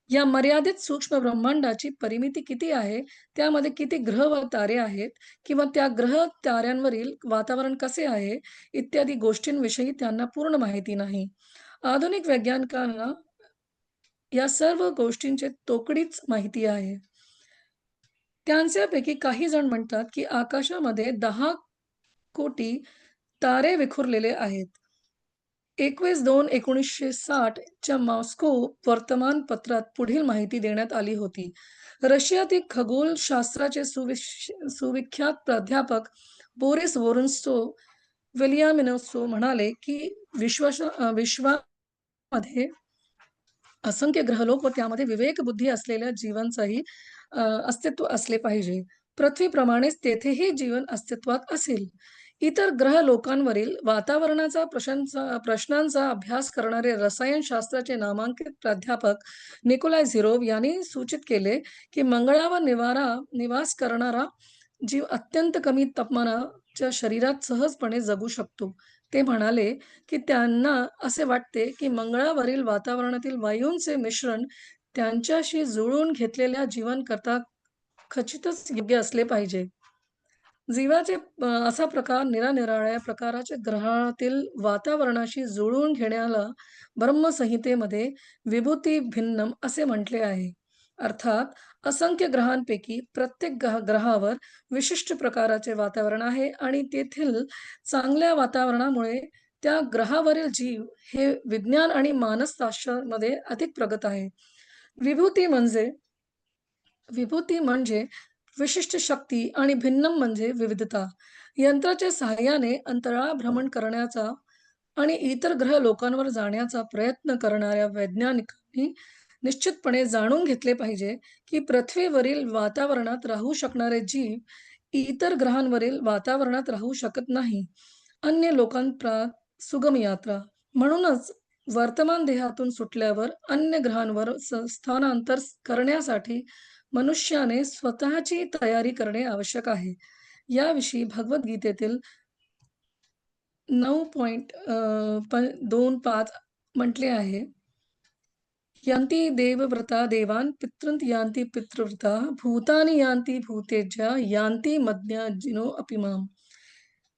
या मर्यादित सूक्ष्म ब्रह्मांडाची परिमिती किती आहे, त्यामध्ये किती ग्रह व तारे आहेत किंवा त्या ग्रह ताऱ्यांवरील वातावरण कसे आहे इत्यादी गोष्टींविषयी त्यांना पूर्ण माहिती नाही. आधुनिक वैज्ञानिकांना या सर्व गोष्टींची तोकडीच माहिती आहे. त्यांच्यापैकी काही जण म्हणतात की आकाशामध्ये 10 कोटी तारे विखुरलेले आहेत. 21/2/1960 च्या मॉस्को वर्तमानपत्रात पुढील माहिती देण्यात आली होती. रशियातील खगोलशास्त्राचे सुविख्यात प्राध्यापक बोरिस वोरोन्त्सोव विलियामिनोव्स्की म्हणाले की विश्वामध्ये असंख्य ग्रहलोक व त्यामध्ये विवेक बुद्धी असलेल्या जीवांचंही अस्तित्व असले पाहिजे. पृथ्वीप्रमाणेच तेथेही जीवन अस्तित्वात असेल. इतर ग्रह लोकांवरील वातावरणाचा प्रश्नांचा अभ्यास करणारे रसायनशास्त्राचे नामांकित प्राध्यापक निकोलाय झिरोव यांनी सूचित केले की मंगळावर निवास करणारा जीव अत्यंत कमी च्या शरीरात सहजपणे जगू शकतो. ते म्हणाले, की त्यांना असे वाटते, की मंगळावरील वातावरणातील वायूंचे मिश्रण त्यांच्याशी जुळवून घेतलेल्या जीवनकरता खचितच योग्य असले पाहिजे. जीवाचे असा प्रकार निरनिराळ्या प्रकारच्या ग्रहातील वातावरणाशी जुळवून घेण्याला ब्रह्मसंहितेमध्ये विभूती भिन्नम असे म्हटले आहे. अर्थात असंख्य ग्रहांपैकी प्रत्येक ग्रहावर विशिष्ट प्रकारचे वातावरण आहे आणि तेथील चांगल्या वातावरणामुळे त्या ग्रहावरील जीव हे विज्ञान आणि मानसशास्त्रामध्ये अधिक प्रगत आहे. विभूती म्हणजे विभूती म्हणजे विशिष्ट शक्ती आणि भिन्नम म्हणजे विविधता. यंत्राच्या सहाय्याने अंतराळ भ्रमण करण्याचा आणि इतर ग्रह लोकांवर जाण्याचा प्रयत्न करणाऱ्या वैज्ञानिकांनी निश्चितपणे जाणून घेतले पाहिजे, की पृथ्वीवरील वातावरणात राहू शकणारे जीव इतर ग्रहांवरील वातावरणात राहू शकत नाही. अन्य लोकांप्रात सुगम यात्रा. म्हणूनच वर्तमान देहातून सुटल्यावर अन्य ग्रहांवर स्थानांतर करण्यासाठी मनुष्याने स्वतःची तयारी करणे आवश्यक आहे. याविषयी भगवद्गीतेतील 9.25 म्हटले आहे. यांती देवव्रता देवान् पितॄन् यान्ति पितृव्रता भूतानि यान्ति भूतेज्या यान्ति मद्याजिनो अपि माम.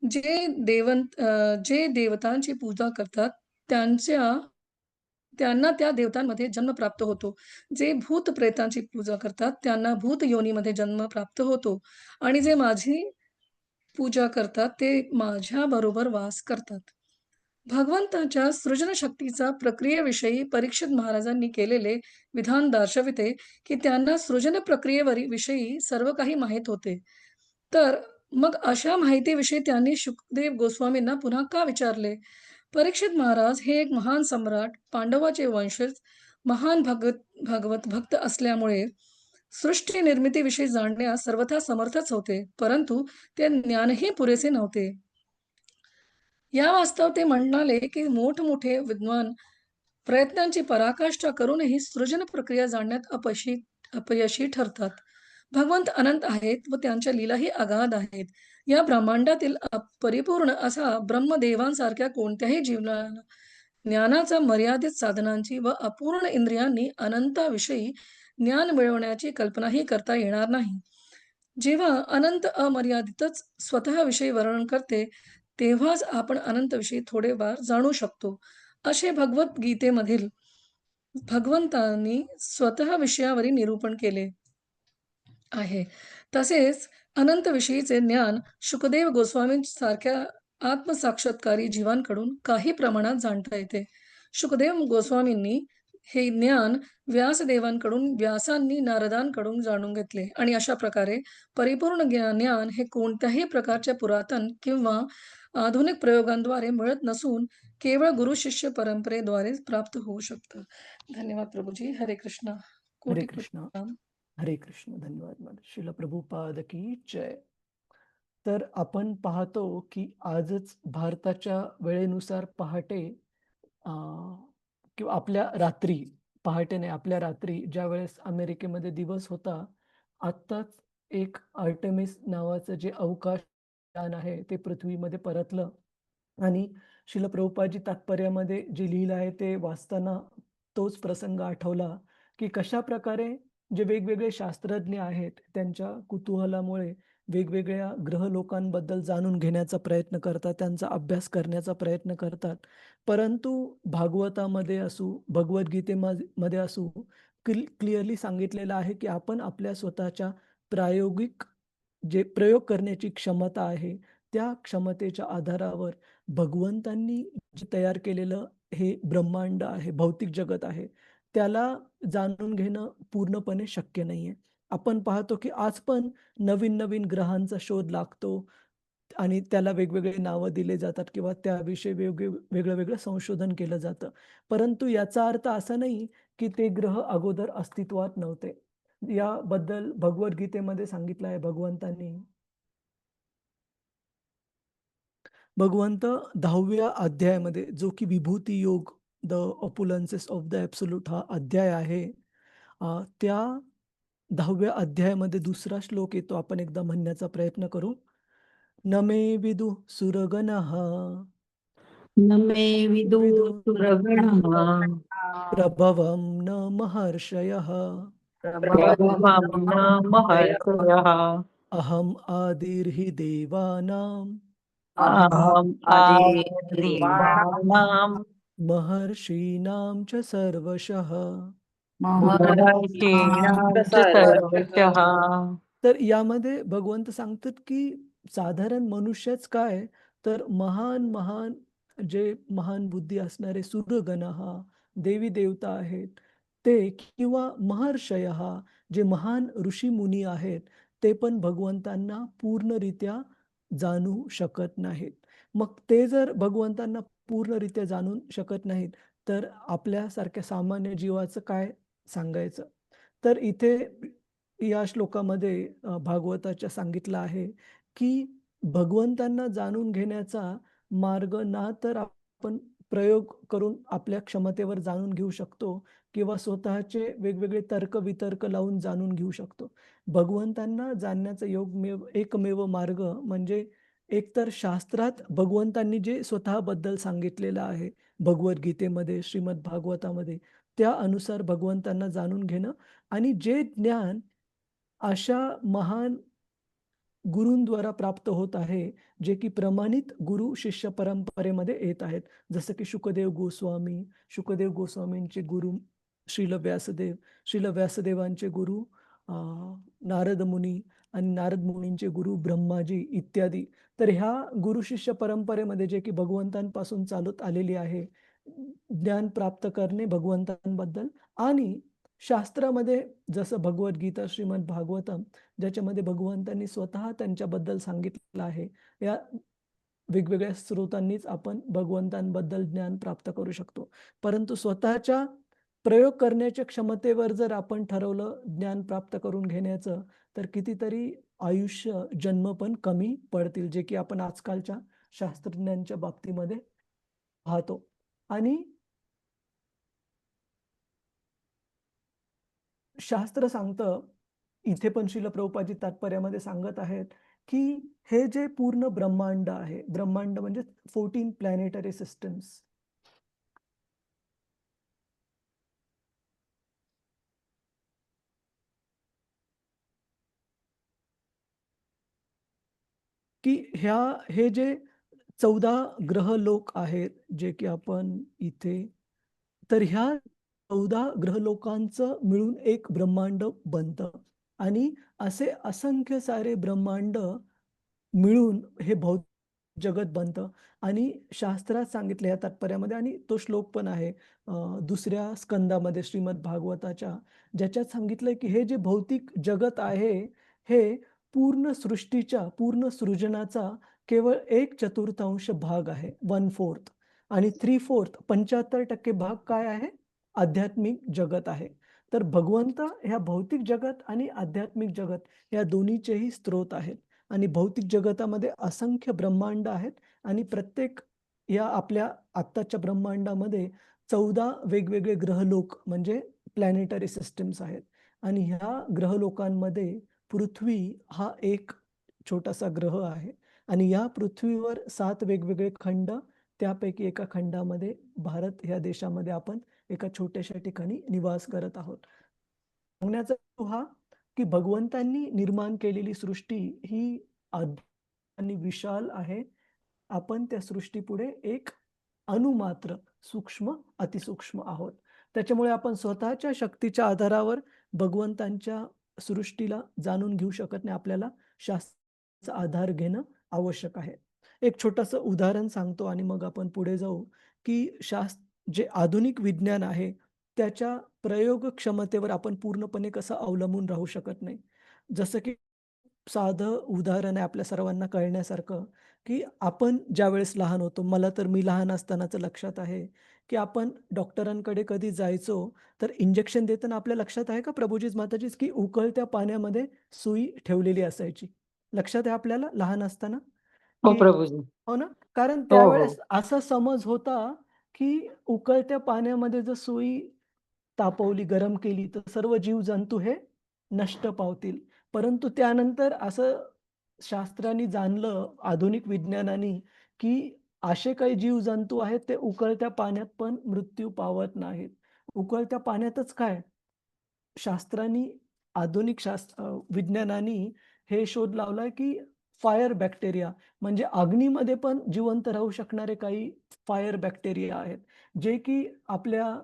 जे देवतांची पूजा करतात त्यांना त्या देवतांमध्ये जन्म प्राप्त होतो. जे भूत प्रेतांची पूजा करतात त्यांना भूत योनीमध्ये जन्म प्राप्त होतो आणि जे माझी पूजा करतात ते माझ्याबरोबर वास करतात. भगवंताच्या सृजनशक्तीचा प्रक्रियेविषयी परीक्षित महाराजांनी केलेले विधान दर्शविते, की त्यांना सृजन प्रक्रियेविषयी सर्व काही माहीत होते. तर मग अशा माहितीविषयी त्यांनी शुकदेव गोस्वामींना पुन्हा का विचारले? परीक्षित महाराज हे एक महान सम्राट, पांडवाचे वंशज, महान भगवत भक्त असल्यामुळे सृष्टी निर्मितीविषयी जाणण्यास सर्वथा समर्थच होते, परंतु ते ज्ञानही पुरेसे नव्हते. या वास्तव ते म्हणाले, की मोठमोठे विद्वान प्रयत्नांची पराकाष्ठा करूनही सृजन प्रक्रिया जाणण्यात अपयशी ठरतात. भगवंत अनंत आहेत व त्यांच्या लीलाही अगाध आहेत. या ब्रह्मांडातील परिपूर्ण असा ब्रह्मदेवांसारख्या कोणत्याही जीवनाला ज्ञानाच्या मर्यादित साधनांची व अपूर्ण इंद्रियांनी अनंताविषयी ज्ञान मिळवण्याची कल्पनाही करता येणार नाही. जेव्हा अनंत अमर्यादितच स्वतःविषयी वर्णन करते, तेव्हाच आपण अनंतविषयी थोडेफार जाणू शकतो. असे भगवद्गीतेमधील भगवंतांनी स्वतः विषयावरील निरूपण केले आहे. तसेच अनंतविषयीचे ज्ञान शुकदेव गोस्वामींसारख्या आत्मसाक्षात्कारी जीवांकडून काही प्रमाणात जाणता येते. शुकदेव गोस्वामींनी हे ज्ञान व्यासदेवांकडून, व्यासांनी नारदांकडून जाणून घेतले आणि अशा प्रकारे परिपूर्ण ज्ञान हे कोणत्याही प्रकारच्या पुरातन किंवा आधुनिक प्रयोगांद्वारे मिळत नसून केवळ गुरु शिष्य परंपरेद्वारे प्राप्त होऊ शकतं. धन्यवाद प्रभूजी. हरे कृष्ण. हरे कोटी कृष्ण. प्रणाम. हरे कृष्ण. धन्यवाद मॅडम. श्रील प्रभुपाद की जय. तर आपण पाहतो की आजच भारताच्या वेळेनुसार पहाटे किंवा आपल्या रात्री, पहाटे नाही आपल्या रात्री ज्या वेळेस अमेरिकेमध्ये दिवस होता, आत्ताच एक आर्टेमिस नावाचं जे अवकाश यान आहे ते पृथ्वीमध्ये परतलं आणि श्रील प्रभुपादजी तात्पर्यामध्ये जे लिहिलं आहे ते वाचताना तोच प्रसंग आठवला, की कशा प्रकारे जे वेगवेगळे शास्त्रज्ञ आहेत त्यांच्या कुतूहलामुळे वेगवेगळ्या ग्रह लोकांबद्दल जाणून घेण्याचा प्रयत्न करतात, त्यांचा अभ्यास करण्याचा प्रयत्न करतात. परंतु भागवतामध्ये असू, भगवद्गीतेमध्ये असू, क्लिअरली सांगितलेलं आहे, की आपण आपल्या स्वतःच्या प्रायोगिक जे प्रयोग करण्याची क्षमता आहे, त्या क्षमतेच्या आधारावर भगवंतांनी जे तयार केलेलं हे ब्रह्मांड आहे, भौतिक जगत आहे, त्याला जाणून घेणं पूर्णपणे शक्य नाहीये. आपण पाहतो, की आज पण नवीन-नवीन ग्रहांचा शोध लागतो आणि त्याला वेगवेगळे नावं दिले जातात किंवा त्याविषयी वेगळं-वेगळं संशोधन केलं जातं. परंतु याचा अर्थ असा नाही, की ते ग्रह अगोदर अस्तित्वात नव्हते. याबद्दल भगवद्गीतेमध्ये सांगितलं आहे भगवंतांनी. भगवंत 10व्या अध्यायामध्ये जो की विभूती योग, द ऑपुलन्सेस ऑफ द ॲब्सोल्यूट हा अध्याय आहे. त्या 10व्या अध्यायामध्ये दुसरा श्लोक येतो. आपण एकदा म्हणण्याचा प्रयत्न करू. न मे विदुः सुरगणः न मे विदुरगणः प्रभवं न महर्षयः प्रभवं न महर्षयः अहम् आदिर्हि देवानां अहम् आदिर्देवानां महर्षीणां च सर्वशः. महर्षीणां च सर्वशः. तर यामध्ये भगवंत सांगतात की साधारण मनुष्यच काय, तर महान महान जे महान बुद्धी असणारे सूर्यगण देवी देवता आहेत ते, किंवा महर्षय जे महान ऋषी मुनी आहेत, ते पण भगवंतांना पूर्णरित्या जाणू शकत नाहीत. मग ते जर भगवंतांना पूर्णरित्या जाणू शकत नाहीत, तर आपल्यासारख्या सामान्य जीवाचं काय सांगायचं. तर इथे या श्लोकामध्ये भागवताच्या सांगितलं आहे की भगवंतांना जाणून घेण्याचा मार्ग ना तर आपण प्रयोग करून आपल्या क्षमतेवर जाणून घेऊ शकतो, किंवा स्वतःचे वेगवेगळे तर्क वितर्क लावून जाणून घेऊ शकतो. भगवंतांना जाणण्याचा एकमेव मार्ग म्हणजे एकतर शास्त्रात भगवंतांनी जे स्वतःबद्दल सांगितलेलं आहे, भगवद्गीतेमध्ये, श्रीमद भागवतामध्ये, त्या अनुसार भगवंतांना जाणून घेणं. आणि जे ज्ञान अशा महान गुरूंद्वारा प्राप्त होत आहे, जे की प्रमाणित गुरु शिष्य परंपरेमध्ये येत आहेत, जसं की शुकदेव गोस्वामींचे गुरु श्रील व्यासदेव, श्रील व्यासदेवांचे गुरु नारद मुनी, आणि नारद मुनींचे गुरु ब्रह्माजी इत्यादी. तर ह्या गुरु शिष्य परंपरेमध्ये जे की भगवंतांपासून चालत आलेली आहे, ज्ञान प्राप्त करणे भगवंतांबद्दल. आणि शास्त्रामध्ये जसं भगवद्गीता, श्रीमद भागवतम, ज्याच्यामध्ये भगवंतांनी स्वतः त्यांच्याबद्दल सांगितलं आहे, या वेगवेगळ्या स्रोतांनीच आपण भगवंतांबद्दल ज्ञान प्राप्त करू शकतो. परंतु स्वतःच्या प्रयोग करण्याच्या क्षमतेवर जर आपण ठरवलं ज्ञान प्राप्त करून घेण्याचं, तर कितीतरी आयुष्य जन्म पण कमी पडतील, जे की आपण आजकालच्या शास्त्रज्ञांच्या बाबतीमध्ये पाहतो. आणि शास्त्र सांगतं, इथे पण श्रील प्रभुपादजी तात्पर्यामध्ये सांगत आहेत, की हे जे पूर्ण ब्रह्मांड आहे, ब्रह्मांड म्हणजे 14 प्लॅनेटरी सिस्टम्स, की हे जे 14 ग्रह लोक आहेत, जे की आपण इथे, तर ह्या 14 ग्रहलोकांचं मिळून एक ब्रह्मांड बनतं. आणि असे असंख्य सारे ब्रह्मांड मिळून हे भौतिक जगत बनतं. आणि शास्त्रात सांगितलं या तात्पर्यामध्ये, आणि तो श्लोक पण आहे दुसऱ्या स्कंदामध्ये श्रीमद भागवताच्या, ज्याच्यात सांगितलंय की हे जे भौतिक जगत आहे, हे पूर्ण सृष्टीच्या, पूर्ण सृजनाचा केवळ 1/4 भाग आहे, 1/4. आणि 3/4 75% भाग काय आहे, आध्यात्मिक जगत आहे. तर भगवंत ह्या भौतिक जगत आणि आध्यात्मिक जगत या दोन्हीचेही स्रोत आहेत. आणि भौतिक जगतामध्ये असंख्य ब्रह्मांड आहेत, आणि प्रत्येक या आपल्या आत्ताच्या ब्रह्मांडामध्ये 14 वेगवेगळे ग्रहलोक म्हणजे प्लॅनेटरी सिस्टम्स आहेत. आणि ह्या ग्रहलोकांमध्ये पृथ्वी हा एक छोटासा ग्रह आहे. आणि या पृथ्वीवर 7 वेगवेगळे खंड, त्यापैकी एका खंडामध्ये भारत ह्या देशामध्ये आपण एका छोट्याशा ठिकाणी निवास करत आहोत. सांगण्याचा हेतू हा की भगवंतांनी निर्माण केलेली सृष्टी ही आणि विशाल आहे. आपण त्या सृष्टीपुढे एक अणुमात्र, सूक्ष्म, अतिसूक्ष्म आहोत. त्याच्यामुळे आपण स्वतःच्या शक्तीच्या आधारावर भगवंतांच्या सृष्टीला जाणून घेऊ शकत नाही. आपल्याला शास्त्राचा आधार घेणं आवश्यक आहे. एक छोटंसं उदाहरण सांगतो आणि मग आपण पुढे जाऊ, की जे आधुनिक विज्ञान आहे, त्याच्या प्रयोग क्षमतेवर आपण पूर्णपणे कसं अवलंबून राहू शकत नाही. जसं की साधं उदाहरण आहे आपल्या सर्वांना कळण्यासारखं, की आपण ज्यावेळेस लहान होतो, मी लहान असतानाचं लक्षात आहे, की आपण डॉक्टरांकडे कधी जायचो, तर इंजेक्शन देताना आपल्या लक्षात आहे का प्रभुजीच माताजीच, की उकळत्या पाण्यामध्ये सुई ठेवलेली असायची. लक्षात आहे आपल्याला लहान असताना? हो की प्रभूजी. हो ना? कारण हो, हो. त्यावेळेस असा समज होता, की उकळत्या पाण्यामध्ये जर सुई तापवली, गरम केली, तर सर्व जीवजंतू हे नष्ट पावतील. परंतु त्यानंतर असं शास्त्रांनी जाणलं, आधुनिक विज्ञानाने, की असे काही जीवजंतू आहेत ते उकळत्या पाण्यात पण मृत्यू पावत नाहीत. उकळत्या पाण्यातच काय? शास्त्रांनी विज्ञानाने हे शोध लावलाय, की फायर बॅक्टेरिया म्हणजे अग्नीमध्ये पण जिवंत राहू शकणारे काही फायर बॅक्टेरिया आहेत, जे की आपल्या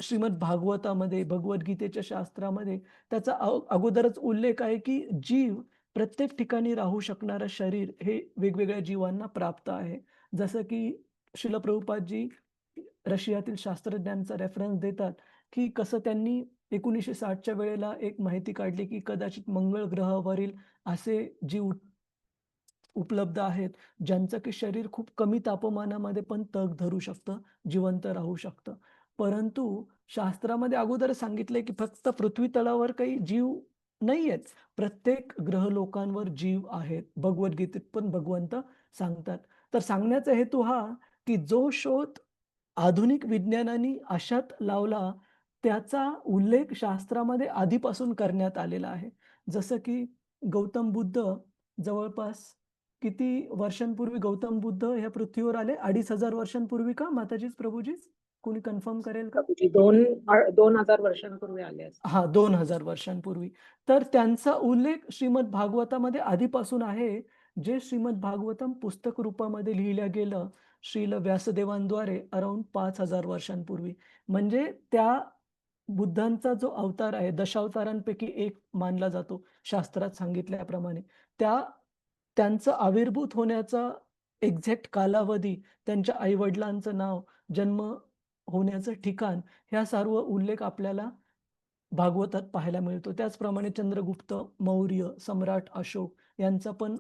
श्रीमद भागवतामध्ये, भगवद्गीतेच्या शास्त्रामध्ये त्याचा अगोदरच उल्लेख आहे, की जीव प्रत्येक ठिकाणी राहू शकणारं शरीर हे वेगवेगळ्या जीवांना प्राप्त आहे. जसं की श्रील प्रभुपादजी रशियातील शास्त्रज्ञांचा रेफरन्स देतात, की कसं त्यांनी 1960च्या वेळेला एक माहिती काढली, की कदाचित मंगळ ग्रहावरील असे जीव उपलब्ध आहेत, ज्यांचं की शरीर खूप कमी तापमानामध्ये पण तग धरू शकतं, जिवंत राहू शकतं. परंतु शास्त्रामध्ये अगोदरच सांगितलंय, की फक्त पृथ्वी तळावर काही जीव नाहीयेत. प्रत्येक ग्रहलोकांवर जीव आहेत. भगवद्गीतेत पण भगवंत सांगतात. तर सांगण्याचा हेतू हा, की जो शोध आधुनिक विज्ञानाने अशात लावला, त्याचा उल्लेख शास्त्रामध्ये आधीपासून करण्यात आलेला आहे. जसं की गौतम बुद्ध जवळपास किती वर्षांपूर्वी गौतम बुद्ध ह्या पृथ्वीवर आले? 2500 वर्षांपूर्वी का माताजीच, प्रभूजीच? कोणी कन्फर्म करेल का? प्रभूजी 2000 वर्षांपूर्वी आले असतील. हां, 2000 वर्षांपूर्वी. तर त्यांचा उल्लेख श्रीमद भागवतामध्ये आधीपासून आहे, जे श्रीमद भागवतम पुस्तक रूपामध्ये लिहिलं गेलं श्रील व्यासदेवांद्वारे अराउंड 5000 वर्षांपूर्वी. म्हणजे त्या बुद्धांचा जो अवतार आहे, दशावतारांपैकी एक मानला जातो शास्त्रात सांगितल्याप्रमाणे. त्यांचं आविर्भूत होण्याचा एक्झॅक्ट कालावधी, त्यांच्या आई-वडिलांचं नाव, जन्म होण्याचं ठिकाण, ह्या सर्व उल्लेख आपल्याला भागवतात पाहायला मिळतो. त्याचप्रमाणे चंद्रगुप्त मौर्य, सम्राट अशोक यांचा पण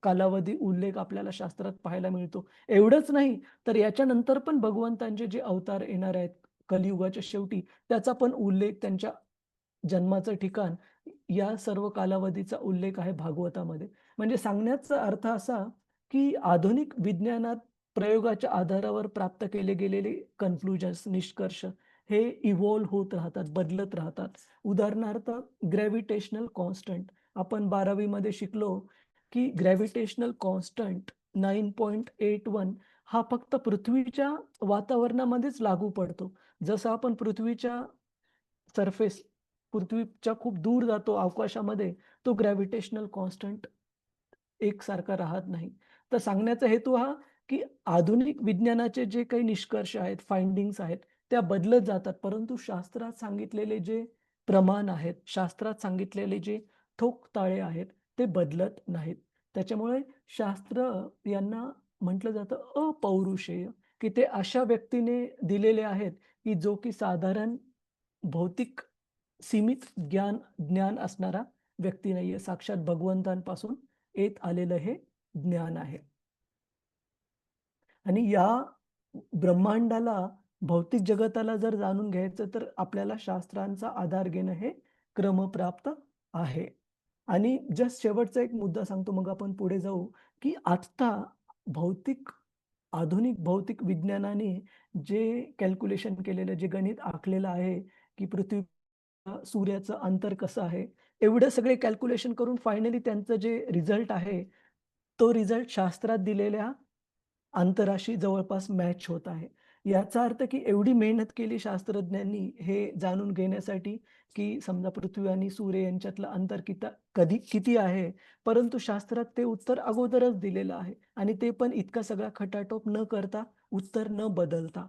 कालावधी उल्लेख आपल्याला शास्त्रात पाहायला मिळतो. एवढंच नाही, तर याच्यानंतर पण भगवंतांचे जे अवतार येणार आहेत कलियुगाच्या शेवटी, त्याचा पण उल्लेख, त्यांच्या जन्माचं ठिकाण, या सर्व कालावधीचा उल्लेख आहे भागवतामध्ये. म्हणजे सांगण्याचा अर्थ असा, की आधुनिक विज्ञानात प्रयोगाच्या आधारावर प्राप्त केले गेलेले कन्क्लुजन्स, निष्कर्ष हे इव्हॉल्व होत राहतात, बदलत राहतात. उदाहरणार्थ ग्रॅव्हिटेशनल कॉन्स्टंट. आपण 12वी मध्ये शिकलो, की ग्रॅव्हिटेशनल कॉन्स्टंट 9.81 हा फक्त पृथ्वीच्या वातावरणामध्येच लागू पडतो. जसं आपण पृथ्वीच्या सरफेस, पृथ्वीच्या खूप दूर जातो अवकाशामध्ये, तो ग्रॅव्हिटेशनल कॉन्स्टंट एकसारखा राहत नाही. तर सांगण्याचा हेतू हा, की आधुनिक विज्ञानाचे जे काही निष्कर्ष आहेत, फाइंडिंग्स आहेत, त्या बदलत जातात. परंतु शास्त्रात सांगितलेले जे प्रमाण आहेत, शास्त्रात सांगितलेले जे ठोकताळे आहेत, ते बदलत नाहीत. त्याच्यामुळे शास्त्र यांना म्हटलं जातं अपौरुषेय, की ते अशा व्यक्तीने दिलेले आहेत, की जो की साधारण भौतिक सीमित ज्ञान असणारा व्यक्ती नाहीये. साक्षात भगवंतांपासून येत आलेलं हे ज्ञान आहे. आणि या ब्रह्मांडाला, भौतिक जगताला जर जाणून घ्यायचं, तर आपल्याला शास्त्रांचा आधार घेणं हे क्रमप्राप्त आहे. आणि जस्ट शेवटचा एक मुद्दा सांगतो, मग आपण पुढे जाऊ, की आत्ता आधुनिक भौतिक विज्ञानाने जे कॅल्क्युलेशन केलेलं, जे गणित आखलेलं आहे, की पृथ्वी सूर्याचं अंतर कसं आहे, एवढं सगळे कॅल्क्युलेशन करून फायनली त्यांचं जे रिझल्ट आहे, तो रिझल्ट शास्त्रात दिलेल्या अंतराशी जवळपास मॅच होत आहे. याचा अर्थ, की एवढी मेहनत केली शास्त्रज्ञांनी हे जाणून घेण्यासाठी, की समजा पृथ्वी आणि सूर्य यांच्यातलं अंतर किती आहे, परंतु शास्त्रात ते उत्तर अगोदरच दिलेलं आहे आणि ते पण इतका सगळा खटाटोप न करता, उत्तर न बदलता.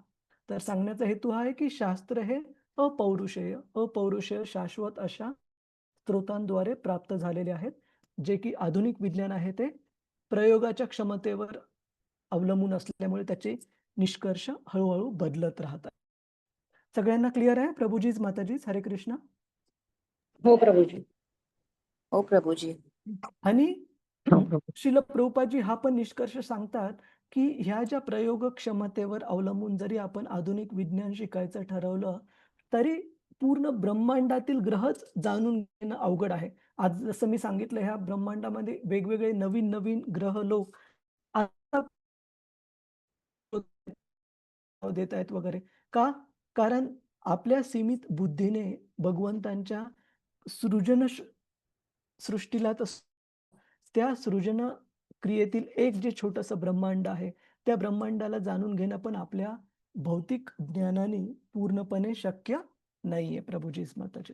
तर सांगण्याचा हेतू हा आहे, की शास्त्र हे अपौरुषेय शाश्वत अशा स्रोतांद्वारे प्राप्त झालेले आहेत, जे की आधुनिक विज्ञान आहे ते प्रयोगाच्या क्षमतेवर अवलंबून असल्यामुळे त्याचे निष्कर्ष हळू-हळू बदलत राहतात. सगळ्यांना क्लिअर आहे? प्रभुजीज, माताजीज, हरे कृष्ण. हो प्रभूजी. हो प्रभूजी. आणि हो, प्रभू. श्रील प्रभुपादजी हा पण निष्कर्ष सांगतात, की ह्या ज्या प्रयोग क्षमतेवर अवलंबून जरी आपण आधुनिक विज्ञान शिकायचं ठरवलं, तरी पूर्ण ब्रह्मांडातील ग्रहच जाणून घेणं अवघड आहे. आज जसं मी सांगितलं, ह्या ब्रह्मांडामध्ये वेगवेगळे नवीन-नवीन ग्रह लोक आता देत आहेत वगैरे. का? कारण आपल्या सीमित बुद्धीने भगवंतांच्या सृजनश सृष्टीला त्या सृजन क्रियेतील एक जे छोटंसं ब्रह्मांड आहे, त्या ब्रह्मांडाला जाणून घेणं पण आपल्या भौतिक ज्ञानाने पूर्णपणे शक्य नाहीये. प्रभुजीच माताजी.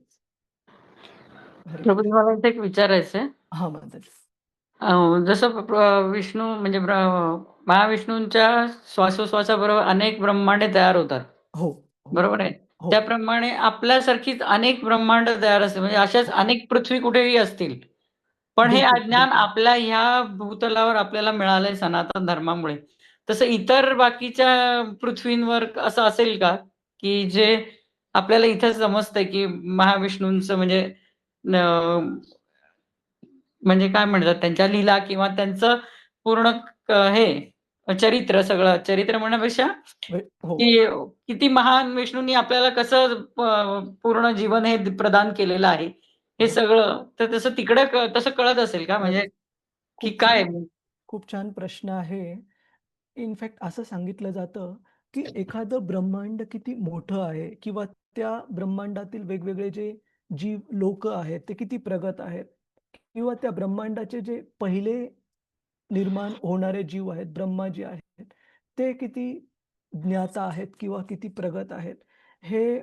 हरे प्रभूजी कृष्ण. मला इथे एक विचारायचंय. हां, माताजी. जसं विष्णू म्हणजे महाविष्णूंच्या श्वासोश्वासाबरोबर अनेक ब्रह्मांडे तयार होतात. हो, हो, बरोबर आहे. हो. त्याप्रमाणे आपल्यासारखीच अनेक ब्रह्मांड तयार असतील. म्हणजे अशाच अनेक पृथ्वी कुठेही असतील. पण हे बिलकुल, अज्ञान बिलकुल. आपल्या ह्या भूतलावर आपल्याला मिळालंय सनातन धर्मामुळे. तसं इतर बाकीच्या पृथ्वींवर असं असेल का? की जे आपल्याला इथं समजतंय की महाविष्णूंचं म्हणजे काय म्हणतात त्यांच्या लीला किंवा त्यांचं पूर्ण चरित्र सगळं चरित्र म्हणण्यापेक्षा हो. की किती महान विष्णूंनी आपल्याला कसं पूर्ण जीवन हे प्रदान केलेलं आहे. हे हो. सगळं तर तसं तिकडे तसं कळत असेल का? म्हणजे की खूप काय? छान, खूप छान प्रश्न आहे. इनफॅक्ट असं सांगितलं जातं, की एखादं ब्रह्मांड किती मोठं आहे किंवा त्या ब्रह्मांडातील वेगवेगळे जे जीव, लोकं आहेत, ते किती प्रगत आहेत किंवा त्या ब्रह्मांडाचे जे पहिले निर्माण होणारे जीव आहेत, ब्रह्मा जे आहेत, ते किती ज्ञाता आहेत किंवा किती प्रगत आहेत, हे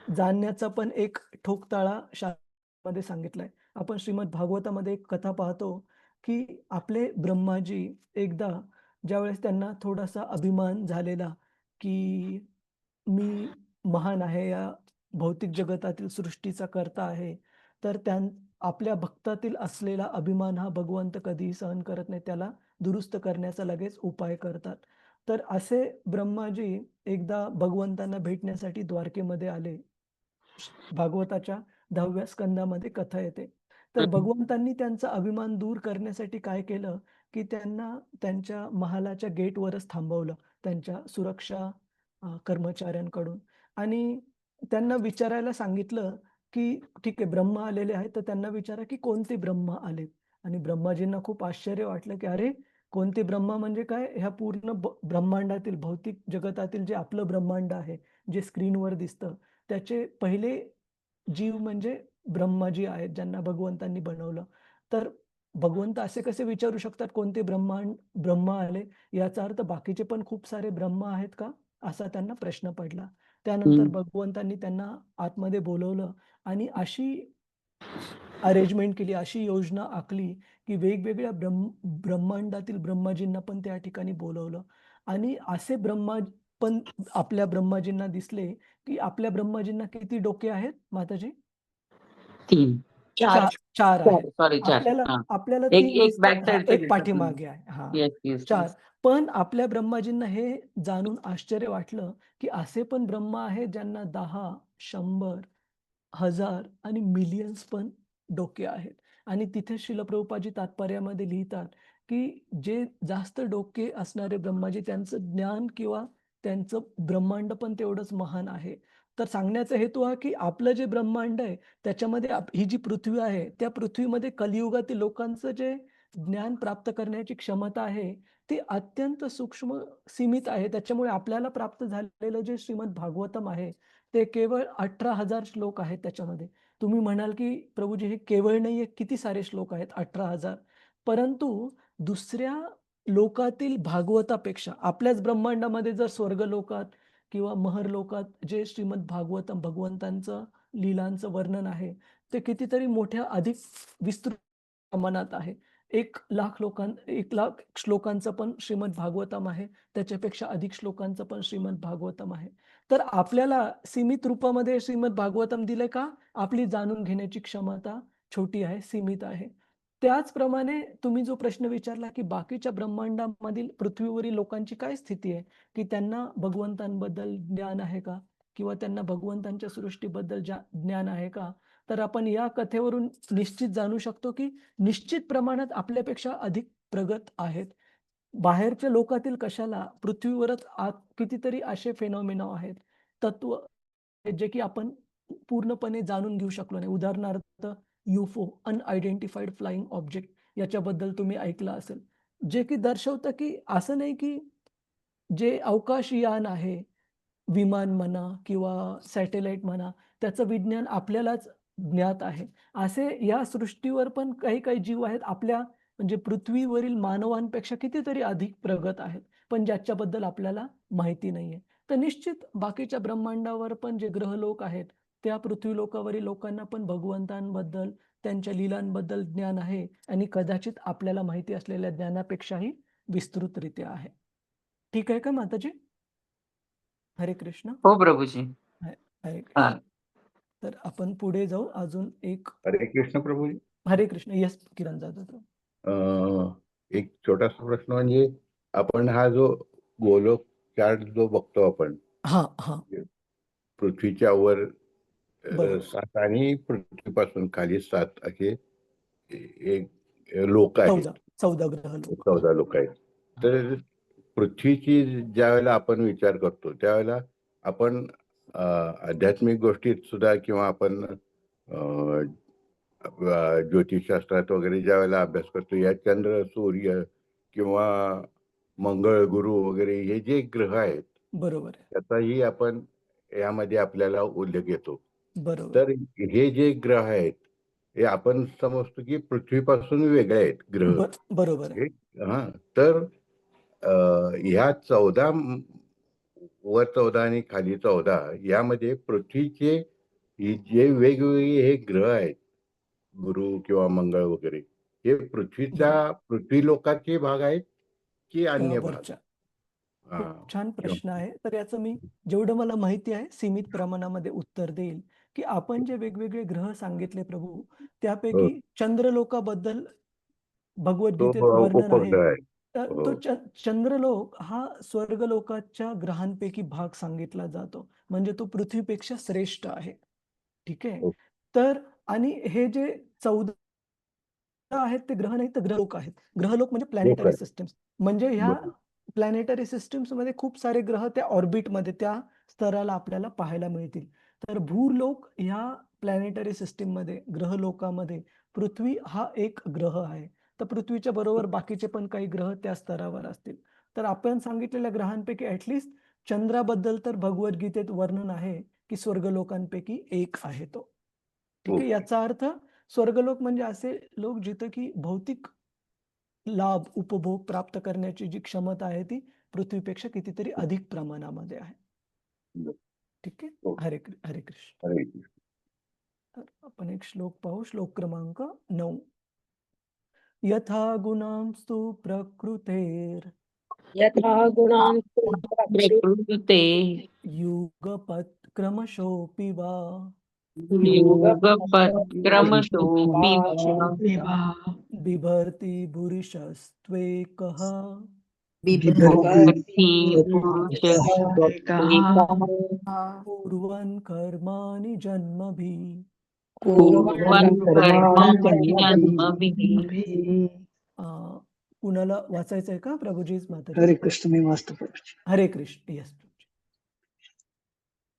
जाणण्याचा पण एक ठोकताळा शास्त्रामध्ये सांगितलाय. आपण श्रीमद भागवतामध्ये एक कथा पाहतो, की आपले ब्रह्माजी एकदा ज्यावेळेस त्यांना थोडासा अभिमान झालेला, की मी महान आहे, या भौतिक जगतातील सृष्टीचा कर्ता आहे. तर आपल्या भक्तातील असलेला अभिमान हा भगवंत कधीही सहन करत नाही. त्याला दुरुस्त करण्याचा लगेच उपाय करतात. तर असे ब्रह्माजी एकदा भगवंतांना भेटण्यासाठी द्वारकेमध्ये आले. भागवताच्या 10व्या स्कंदामध्ये कथा येते. तर भगवंतांनी त्यांचा अभिमान दूर करण्यासाठी काय केलं, की त्यांना त्यांच्या महालाच्या गेटवरच थांबवलं, त्यांच्या सुरक्षा कर्मचाऱ्यांकडून आणि त्यांना विचारायला सांगितलं, की ठीक आहे ब्रह्मा आलेले आहेत, तर त्यांना विचारा, की कोणते ब्रह्मा आलेत? आणि ब्रह्माजींना खूप आश्चर्य वाटलं, की अरे कोणते ब्रह्मा म्हणजे काय? ह्या पूर्ण ब्रह्मांडातील, भौतिक जगतातील जे आपलं ब्रह्मांड आहे, जे स्क्रीनवर दिसतं, त्याचे पहिले जीव म्हणजे ब्रह्माजी आहेत, ज्यांना भगवंतांनी बनवलं. तर भगवंत असे कसे विचारू शकतात, कोणते ब्रह्मा आले? याचा अर्थ बाकीचे पण खूप सारे ब्रह्मा आहेत का? असा त्यांना प्रश्न पडला. त्यानंतर भगवंतांनी त्यांना आतमध्ये बोलावलं आणि अशी अरेंजमेंट केली, अशी योजना आखली, की वेगवेगळ्या ब्रह्मांडातील ब्रह्माजींना पण त्या ठिकाणी बोलावलं आणि असे ब्रह्मा पण आपल्या ब्रह्माजींना दिसले, की आपल्या ब्रह्माजींना किती डोके आहेत माताजी? 3 4. 4 आहेत. सॉरी 4 आपल्याला हां. आपल्याला एक 3 एक बॅक दिसतात. हां, साइडचं एक दिसतं. पाठीमागे आहे. हां, येस, येस, 4. येस. पण आपल्या ब्रह्माजींना हे जाणून आश्चर्य वाटलं, की असे पण ब्रह्मा आहेत ज्यांना 10, 100, 1000 आणि मिलियन्स पण डोके आहेत. आणि तिथे श्रील प्रभुपादजी तात्पर्यामध्ये लिहितात, की जे जास्त डोके असणारे ब्रह्माजी त्यांचं ज्ञान किंवा त्यांचं ब्रह्मांड पण तेवढंच महान आहे. तर सांगण्याचा हेतू हा, की आपलं जे ब्रह्मांड आहे त्याच्यामध्ये ही जी पृथ्वी आहे, त्या पृथ्वीमध्ये कलियुगातील लोकांचं जे ज्ञान प्राप्त करण्याची क्षमता आहे, ती अत्यंत सूक्ष्म, सीमित आहे. त्याच्यामुळे आपल्याला प्राप्त झालेलं जे श्रीमद भागवतम आहे, ते केवळ 18,000 श्लोक आहेत त्याच्यामध्ये. तुम्ही म्हणाल, की प्रभुजी हे केवळ नाहीये, किती सारे श्लोक आहेत 18,000. परंतु दुसऱ्या लोकातील भागवतापेक्षा आपल्याच ब्रह्मांडामध्ये जर स्वर्गलोकात किंवा महरलोकात जे श्रीमद भागवतम भगवंतांचं लीलांचं वर्णन आहे, ते कितीतरी मोठ्या अधिक विस्तृत प्रमाणात आहे. 1,00,000 श्लोकांचं पण श्रीमद भागवतम आहे. त्याच्यापेक्षा अधिक श्लोकांचं पण श्रीमद भागवतम आहे. तर आपल्याला सीमित रूपामध्ये श्रीमद भागवतम दिलंय का? आपली जाणून घेण्याची क्षमता छोटी आहे, सीमित आहे. त्याचप्रमाणे तुम्ही जो प्रश्न विचारला, की बाकीच्या ब्रह्मांडामधील पृथ्वीवरील लोकांची काय स्थिती आहे, की त्यांना भगवंतांबद्दल ज्ञान आहे का? किंवा त्यांना भगवंतांच्या सृष्टीबद्दल ज्ञान आहे का? तर आपण या कथेवरून निश्चित जाणू शकतो, की निश्चित प्रमाणात आपल्यापेक्षा अधिक प्रगत आहेत. बाहेरच्या लोकातील कशाला, पृथ्वीवरच कितीतरी असे फेनॉमेना आहेत, तत्व जे की आपण पूर्णपणे जाणून घेऊ शकलो नाही. उदाहरणार्थ UFO, अनआयडेंटिफाईड फ्लाइंग ऑब्जेक्ट, याच्याबद्दल तुम्ही ऐकलं असेल. जे की दर्शवतं, की असं नाही की जे अवकाशयान आहे, विमान म्हणा किंवा सॅटेलाईट म्हणा, त्याचं विज्ञान आपल्यालाच ज्ञात आहे. असे या सृष्टीवर पण काही जीव आहेत आपल्या म्हणजे पृथ्वीवरील मानवांपेक्षा कितीतरी अधिक प्रगत आहेत, पण ज्याच्याबद्दल आपल्याला माहिती नाहीये. तर निश्चित बाकीच्या ब्रह्मांडावर पण जे ग्रहलोक आहेत, त्या पृथ्वीलोकावरील लोकांना पण भगवंतांबद्दल, त्यांच्या लीलांबद्दल ज्ञान आहे आणि कदाचित आपल्याला माहिती असलेल्या ज्ञानापेक्षाही विस्तृतरित्या आहे. ठीक आहे का माताजी? हरे कृष्ण. हो प्रभूजी. हरे हा. कृष्ण. तर आपण पुढे जाऊ. अजून एक हरे कृष्ण प्रभूजी. हरे कृष्ण. येस किरण जाधव. एक छोटासा प्रश्न म्हणजे आपण हा जो गोलोक चार्ट जो बघतो आपण हा पृथ्वीच्या वर बरोबर. 7 आणि पृथ्वीपासून खाली 7 असे एक लोक आहेत. 14 ग्रह लोक. 14 लोक आहेत. तर पृथ्वीची ज्या वेळेला आपण विचार करतो त्यावेळेला आपण आध्यात्मिक गोष्टीत सुद्धा किंवा आपण ज्योतिषशास्त्रात वगैरे ज्या वेळेला अभ्यास करतो या चंद्र, सूर्य किंवा मंगळ, गुरु वगैरे हे जे ग्रह आहेत बरोबर आहे. त्याचाही आपण यामध्ये आपल्याला उल्लेख येतो. बरोबर. तर हे जे ग्रह आहेत हे आपण समजतो की पृथ्वीपासून वेगळे आहेत ग्रह. बरोबर आहे. हा तर ह्या 14 वर 14 आणि खाली 14 यामध्ये पृथ्वीचे जे वेगवेगळे हे ग्रह आहेत गुरु किंवा मंगळ वगैरे हे पृथ्वी लोकाचे भाग आहेत की अन्य भाग? वरच्या. खूप छान प्रश्न आहे. तर याचं मी जेवढं मला माहिती आहे सीमित प्रमाणामध्ये उत्तर देईल, की आपण जे वेगवेगळे ग्रह सांगितले प्रभू, त्यापैकी चंद्रलोकाबद्दल भगवद्गीतेत तो वर्णन आहे. उपग्रह आहे. तर तो चंद्रलोक हा स्वर्गलोकाच्या ग्रहांपैकी भाग सांगितला जातो. म्हणजे तो पृथ्वीपेक्षा श्रेष्ठ आहे. ठीक आहे. तर आणि हे जे 14 आहेत ते ग्रह नाहीत, तर ग्रहलोक आहेत. ग्रहलोक म्हणजे प्लॅनेटरी सिस्टम्स. म्हणजे ह्या प्लॅनेटरी सिस्टम्समध्ये खूप सारे ग्रह त्या ऑर्बिटमध्ये त्या स्तराला आपल्याला पाहायला मिळतील. तर भूलोक ह्या प्लॅनेटरी सिस्टममध्ये ग्रहलोकामध्ये पृथ्वी हा एक ग्रह आहे. तर पृथ्वीच्या बरोबर बाकीचे पण काही ग्रह त्या स्तरावर असतील. तर आपण सांगितलेल्या ग्रहांपैकी ॲटलीस्ट चंद्राबद्दल तर भगवद्गीतेत वर्णन आहे, की स्वर्गलोकांपैकी एक आहे तो. ठीक आहे. याचा अर्थ स्वर्गलोक म्हणजे असे लोक जिथं की भौतिक लाभ, उपभोग प्राप्त करण्याची जी क्षमता आहे ती पृथ्वीपेक्षा कितीतरी अधिक प्रमाणामध्ये आहे. ठीक आहे. हरे कृष्ण. हरे कृष्ण. तर आपण एक श्लोक पाहू. श्लोक क्रमांक 9. यथा गुणांस्तु प्रकृतेर यथा गुणां प्रकृते युगपत् क्रमशोऽपि वा युगपत्क्रमशोऽपि वा बिभर्ति पुरुषस्त्वेकः बिभर्ति पुरुषस्त्वेकः कुर्वन् कर्माणि जन्मभिः. कुर्वन् कर्माणि जन्मभिः. कुणाला वाचायचंय का प्रभूजीच माताजी? हरे कृष्ण. मी वाचतो प्रभूजी. हरे कृष्ण. येस.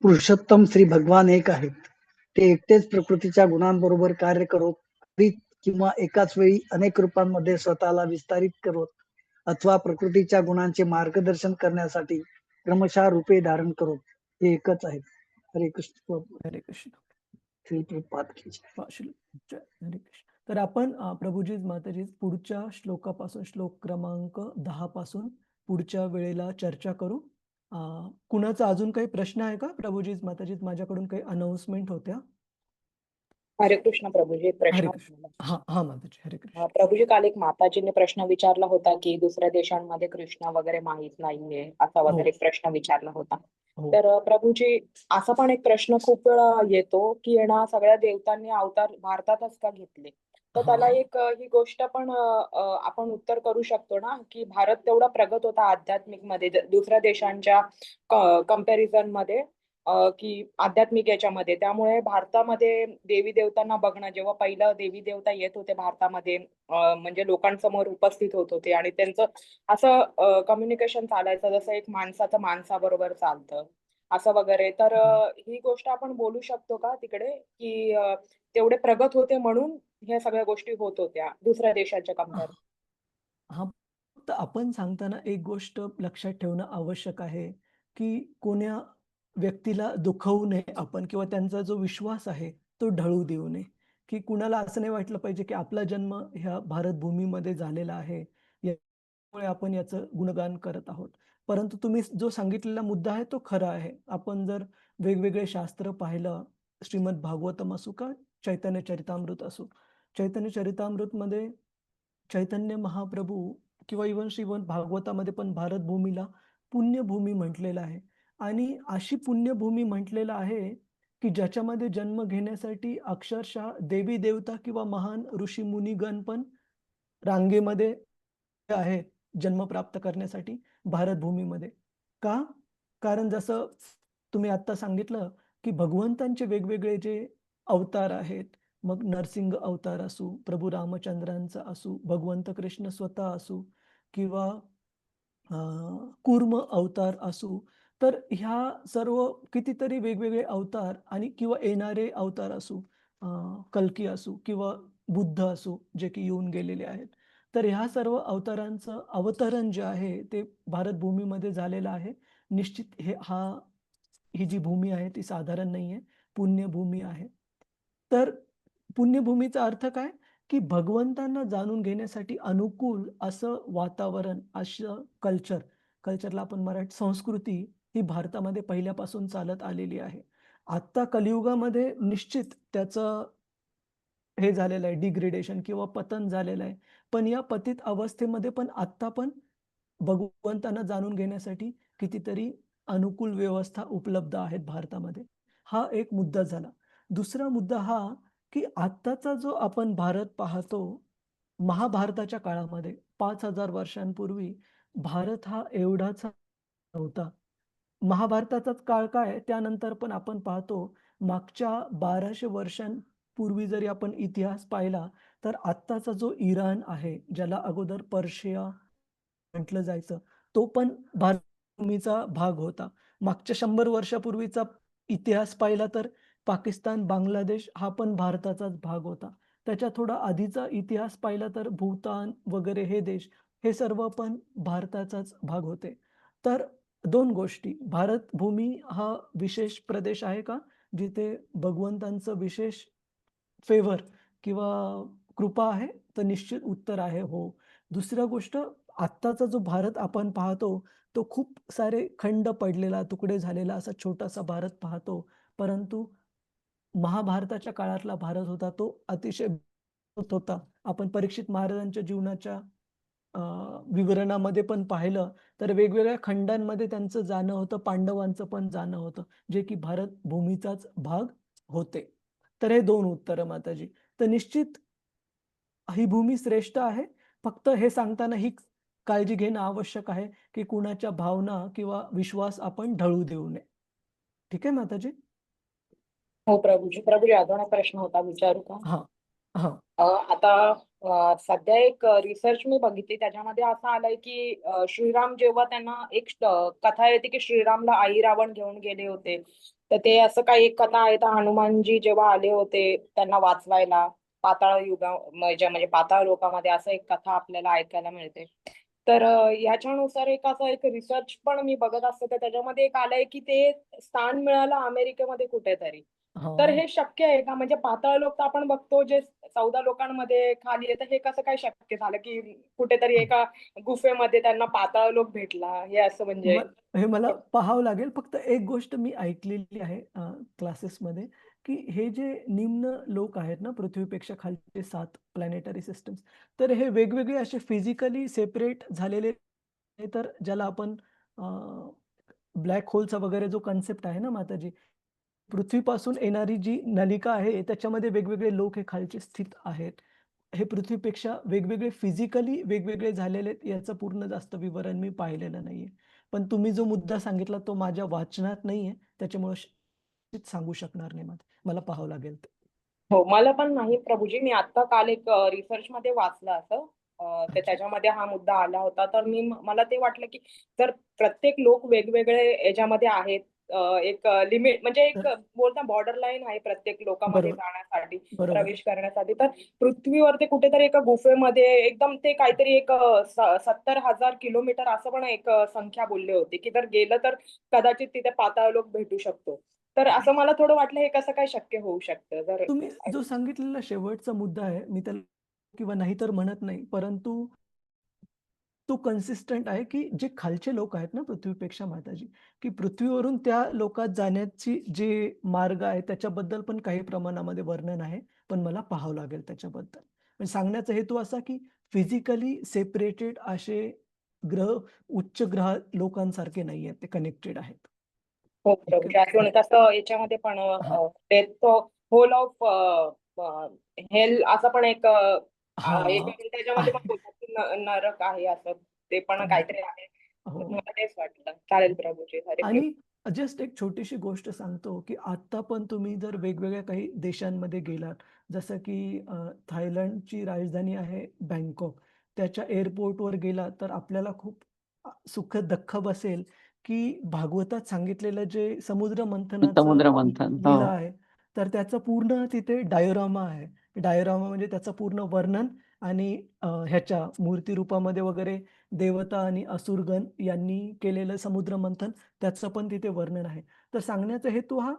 पुरुषोत्तम श्री भगवान एक आहेत. ते एकटेच प्रकृतीच्या गुणांबरोबर कार्य करीत किंवा एकाच वेळी अनेक रूपांमध्ये स्वतःला विस्तारित करत अथवा प्रकृतीच्या गुणांचे मार्गदर्शन करण्यासाठी क्रमशः रूपे धारण करत हे एकच आहेत. हरे कृष्ण. हरे कृष्ण. श्री प्रभुपाद की जय. हरे कृष्ण. तर आपण प्रभूजीच माताजीच पुढच्या श्लोकापासून श्लोक क्रमांक 10 पासून पुढच्या वेळेला चर्चा करू. कुणाचा अजून काही प्रश्न आहे का प्रभूजीच माताजीच? माझ्याकडून काही अनाउन्समेंट होत्या. हरे कृष्ण प्रभूजी. एक हरे प्रश्न कृष्ण. हा माताजी. हरे कृष्ण. प्रभूजी, काल एक माताजीने प्रश्न विचारला होता की दुसऱ्या देशांमध्ये कृष्ण वगैरे माहित नाहीये असा वगैरे एक प्रश्न विचारला होता. तर प्रभूजी, असा पण एक प्रश्न खूप वेळा येतो की सगळ्या देवतांनी अवतार भारतातच का घेतले? तर त्याला एक ही गोष्ट पण आपण उत्तर करू शकतो ना की भारत तेवढा प्रगत होता आध्यात्मिक मध्ये दुसऱ्या देशांच्या कंपॅरिझन मध्ये की आध्यात्मिक याच्यामध्ये. त्यामुळे भारतामध्ये देवी देवतांना बघणं, जेव्हा पहिलं देवी देवता येत होते भारतामध्ये म्हणजे लोकांसमोर उपस्थित होत होते आणि त्यांचं असं कम्युनिकेशन चालायचं जसं एक माणसाचं माणसाबरोबर चालतं असं वगैरे. तर ही गोष्ट आपण बोलू शकतो का तिकडे की तेवढे प्रगत होते म्हणून ह्या सगळ्या गोष्टी होत होत्या दुसऱ्या देशाच्या कंपॅरिझन? हा, तर आपण सांगताना एक गोष्ट लक्षात ठेवणं आवश्यक आहे की कोण्या व्यक्तीला दुखवू नये आपण किंवा त्यांचा जो विश्वास आहे तो ढळू देऊ नये, की कुणाला असं नाही वाटलं पाहिजे, की आपला जन्म ह्या भारत भूमीमध्ये झालेला आहे. यामुळे आपण याचं गुणगान करत आहोत. परंतु तुम्ही जो सांगितलेला मुद्दा आहे तो खरा आहे. आपण जर वेगवेगळे शास्त्र पाहिलं, श्रीमद भागवतम असो का चैतन्य चरितामृत असो. चैतन्य चरितामृतमध्ये चैतन्य महाप्रभू किंवा इव्हन श्रीमद भागवतामध्ये पण भारत भूमीला पुण्यभूमी म्हटलेलं आहे आणि अशी पुण्यभूमी म्हटलेलं आहे, की ज्याच्यामध्ये जन्म घेण्यासाठी अक्षरशः देवी देवता किंवा महान ऋषी मुनिगण पण रांगेमध्ये आहेत जन्म प्राप्त करण्यासाठी भारत भूमीमध्ये. का? कारण जसं तुम्ही आत्ता सांगितलं, की भगवंतांचे वेगवेगळे जे अवतार आहेत, मग नरसिंह अवतार असू, प्रभू रामचंद्रांचा असू, भगवंत कृष्ण स्वतः असू किंवा अ, कूर्म अवतार असू, तर ह्या सर्व कितीतरी वेगवेगळे अवतार आणि किंवा येणारे अवतार असू, कल्की असू किंवा बुद्ध असू, जे की येऊन गेलेले आहेत. तर ह्या सर्व अवतारांचं अवतरण जे आहे, ते भारत भूमीमध्ये झालेलं आहे. निश्चित ही जी भूमी आहे, ती साधारण नाहीये, पुण्यभूमी आहे. तर पुण्यभूमीचा अर्थ काय? की भगवंतांना जाणून घेण्यासाठी अनुकूल असं वातावरण, असं कल्चरला आपण संस्कृती ही भारतामध्ये पहिल्यापासून चालत आलेली आहे. आत्ता कलियुगामध्ये निश्चित त्याचं हे झालेलं आहे डिग्रेडेशन किंवा पतन झालेलं आहे. पण या पतित अवस्थेमध्ये पण आत्ता पण भगवंतांना जाणून घेण्यासाठी कितीतरी अनुकूल व्यवस्था उपलब्ध आहेत भारतामध्ये. हा एक मुद्दा झाला. दुसरा मुद्दा हा, की आत्ताचा जो आपण भारत पाहतो, महाभारताच्या काळामध्ये 5,000 वर्षांपूर्वी भारत हा एवढासा नव्हता. महाभारताचाच काळ काय, त्यानंतर पण आपण पाहतो मागच्या 1200 वर्षांपूर्वी जरी आपण इतिहास पाहिला, तर आत्ताचा जो इराण आहे, ज्याला अगोदर पर्शिया म्हटलं जायचं, तो पण भारतभूमीचा भाग होता. मागच्या 100 वर्षापूर्वीचा इतिहास पाहिला तर पाकिस्तान, बांगलादेश हा पण भारताचाच भाग होता. त्याच्या थोडा आधीचा इतिहास पाहिला तर भूतान वगैरे हे देश, हे सर्व पण भारताचाच भाग होते. तर 2 गोष्टी, भारत भूमी हा विशेष प्रदेश आहे का? जिथे भगवंतांचं विशेष फेवर किंवा कृपा आहे? तर निश्चित उत्तर आहे हो. दुसरी गोष्ट, आत्ताचा जो भारत आपण पाहतो, तो खूप सारे खंड पडलेला, तुकडे झालेला असा छोटासा भारत पाहतो. परंतु महाभारताच्या काळातला भारत होता तो अतिशय होता. आपण परीक्षित महाराजांच्या जीवनाच्या अ, विवरणामध्ये पण पाहिलं तर वेगवेगळ्या खंडांमध्ये त्यांचं जाणं होतं, पांडवांचं पण जाणं होतं, जे की भारत भूमीचाच भाग होते. तर हे 2 उत्तरं माताजी. तर निश्चित ही भूमी श्रेष्ठ आहे. फक्त हे सांगताना ही काळजी घेणं आवश्यक आहे, की कुणाच्या भावना किंवा विश्वास आपण ढळू देऊ नये. ठीक आहे माताजी? हो प्रभूजी. प्रभूजी अजून एक प्रश्न होता, विचारू का? हां, हां. आता सध्या एक रिसर्च मी बघितली, त्याच्यामध्ये असं आलंय की श्रीराम जेव्हा त्यांना एक कथा येते की श्रीरामला आई रावण घेऊन गेले होते, तर ते असं काही एक कथा आहे, तर हनुमानजी जेव्हा आले होते त्यांना वाचवायला म्हणजे पाताळ लोकामध्ये, असं एक कथा आपल्याला ऐकायला मिळते. तर ह्याच्यानुसार एक रिसर्च पण मी बघत असते, तर त्याच्यामध्ये एक आलंय की ते स्थान मिळालं अमेरिकेमध्ये कुठेतरी. तर हां. हे शक्य आहे का? म्हणजे पाताळ लोक तर आपण बघतो जे 14 लोकांमध्ये खाली आहे, तर हे कसं काय शक्य झालं की कुठेतरी एका गुफेमध्ये त्यांना पाताळ लोक भेटला, हे असं म्हणजे हे मला पाहावं लागेल. फक्त एक गोष्ट मी ऐकलेली आहे क्लासेसमध्ये, की हे जे निम्न लोक आहेत ना, पृथ्वीपेक्षा खालचे 7 प्लॅनेटरी सिस्टम्स, तर हे वेगवेगळे असे फिजिकली सेपरेट झालेले, तर ज्याला आपण ब्लॅक होलचा वगैरे जो कन्सेप्ट आहे ना माताजी, पृथ्वीपासून येणारी जी नलिका आहे, त्याच्यामध्ये वेगवेगळे लोक हे खालचे स्थित आहेत. हे पृथ्वीपेक्षा वेगवेगळे फिजिकली वेगवेगळे झालेले आहेत, याचं पूर्ण जास्त विवरण मी पाहिलेलं नाहीये. पण तुम्ही जो मुद्दा सांगितला तो माझ्या वाचनात नाहीये, त्याच्यामुळे निश्चित सांगू शकणार नाही मला पाहावं लागेल ते. हो, मला पण नाही प्रभूजी. मी आता काल एक रिसर्चमध्ये वाचलं असं. तर अच्छा. त्याच्यामध्ये हा मुद्दा आला होता. तर मला ते वाटलं, की जर प्रत्येक लोक वेगवेगळे याच्यामध्ये आहेत, एक लिमिट म्हणजे एक तर बोलता बॉर्डर लाईन आहे प्रत्येक लोकांमध्ये बरोबर, जाण्यासाठी, बरोबर. प्रवेश करण्यासाठी. तर पृथ्वीवर ते कुठेतरी एका गुफेमध्ये एकदम ते काहीतरी एक 70,000 किलोमीटर असं पण एक संख्या बोलली होती, की जर गेलं तर कदाचित तिथे पाताळ लोक भेटू शकतो. तर असं मला थोडं वाटलं हे कसं काय शक्य होऊ शकतं जर तुम्ही जो सांगितलेला शेवटचा मुद्दा आहे, मी त्याला किंवा नाही तर म्हणत नाही, परंतु तो कन्सिस्टंट आहे, की जे खालचे लोक आहेत ना पृथ्वीपेक्षा माताजी, की पृथ्वीवरून त्या लोकात जाण्याची जे मार्ग आहे त्याच्याबद्दल पण काही प्रमाणामध्ये वर्णन आहे. पण मला पाहावं लागेल त्याच्याबद्दल. म्हणजे सांगण्याचा हेतू असा, की फिजिकली सेपरेटेड असे ग्रह उच्च ग्रह लोकांसारखे नाहीयेत, ते कनेक्टेड आहेत. हो इतकं प्रभूजी अजून कसं याच्यामध्ये पण हां. होल ऑफ हेल असं पण एक हां. त्याच्यामध्ये पण आहे. बोलतात की नरक आहे असं ते पण अगदी. काहीतरी आहे. हो. मला तेच वाटलं. चालेल प्रभूजी. हरे कृष्ण. आणि जस्ट एक छोटीशी गोष्ट सांगतो, की आता पण तुम्ही जर वेगवेगळ्या काही देशांमध्ये गेलात, जसं की थायलंडची राजधानी आहे बँकॉक. त्याच्या एअरपोर्टवर गेलात, तर आपल्याला खूप सुखद धक्का बसेल, की भागवतात सांगितलेलं जे समुद्र मंथनाचं समुद्र मंथन. लीला हो. आहे, तर त्याचं पूर्ण तिथे डायोरामा आहे. डायोरामा म्हणजे त्याचं पूर्ण वर्णन आणि ह्याच्या मूर्ती रूपामध्ये वगैरे देवता आणि असुरगण यांनी केलेलं समुद्र मंथन त्याचं पण तिथे वर्णन आहे. तर सांगण्याचा हेतू हा,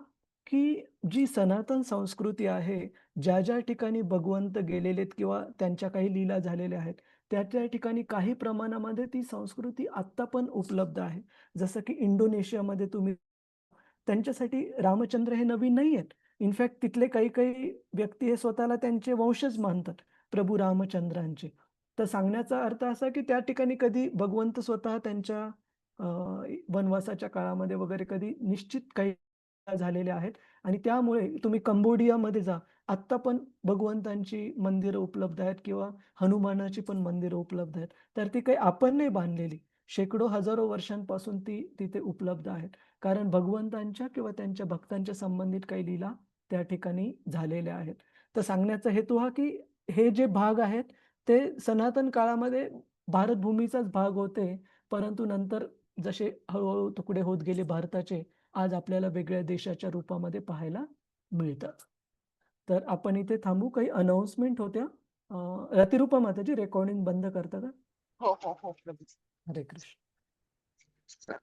की जी सनातन संस्कृती आहे, ज्या ठिकाणी भगवंत गेलेलेत किंवा त्यांच्या काही लीला झालेल्या आहेत, त्या ठिकाणी काही प्रमाणामध्ये ती संस्कृती आत्ता पण उपलब्ध आहे. जसं की इंडोनेशियामध्ये तुम्ही त्यांच्यासाठी रामचंद्र हे नवीन नाही आहेत. इनफॅक्ट तिथले काही व्यक्ती हे स्वतःला त्यांचे वंशज मानतात, प्रभू रामचंद्रांचे. तर सांगण्याचा अर्थ असा, की त्या ठिकाणी कधी भगवंत स्वतः त्यांच्या अ, वनवासाच्या काळामध्ये वगैरे कधी निश्चित काही झालेल्या आहेत आणि त्यामुळे तुम्ही कंबोडियामध्ये जा. आत्ता पण भगवंतांची मंदिरं उपलब्ध आहेत किंवा हनुमानाची पण मंदिरं उपलब्ध आहेत. तर ती काही आपण नाही बांधलेली. शेकडो, हजारो वर्षांपासून ती तिथे उपलब्ध आहेत. कारण भगवंतांच्या किंवा त्यांच्या भक्तांच्या संबंधित काही लीला त्या ठिकाणी झालेल्या आहेत. तर सांगण्याचा हेतू हा, की हे जे भाग आहेत, ते सनातन काळामध्ये भारतभूमीचाच भाग होते. परंतु नंतर जसे हळू तुकडे होत गेले भारताचे, आज आपल्याला वेगळ्या देशाच्या रूपामध्ये पाहायला मिळतात. तर आपण इथे थांबू. काही अनाउन्समेंट होत्या. रतिरूपा माताजी रेकॉर्डिंग बंद करता का? हो हो हो प्रभूजी. हरे कृष्ण.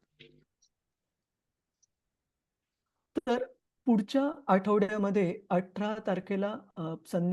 तर पुढच्या आठवड्यामध्ये 18 तारखेला संध्याकाळी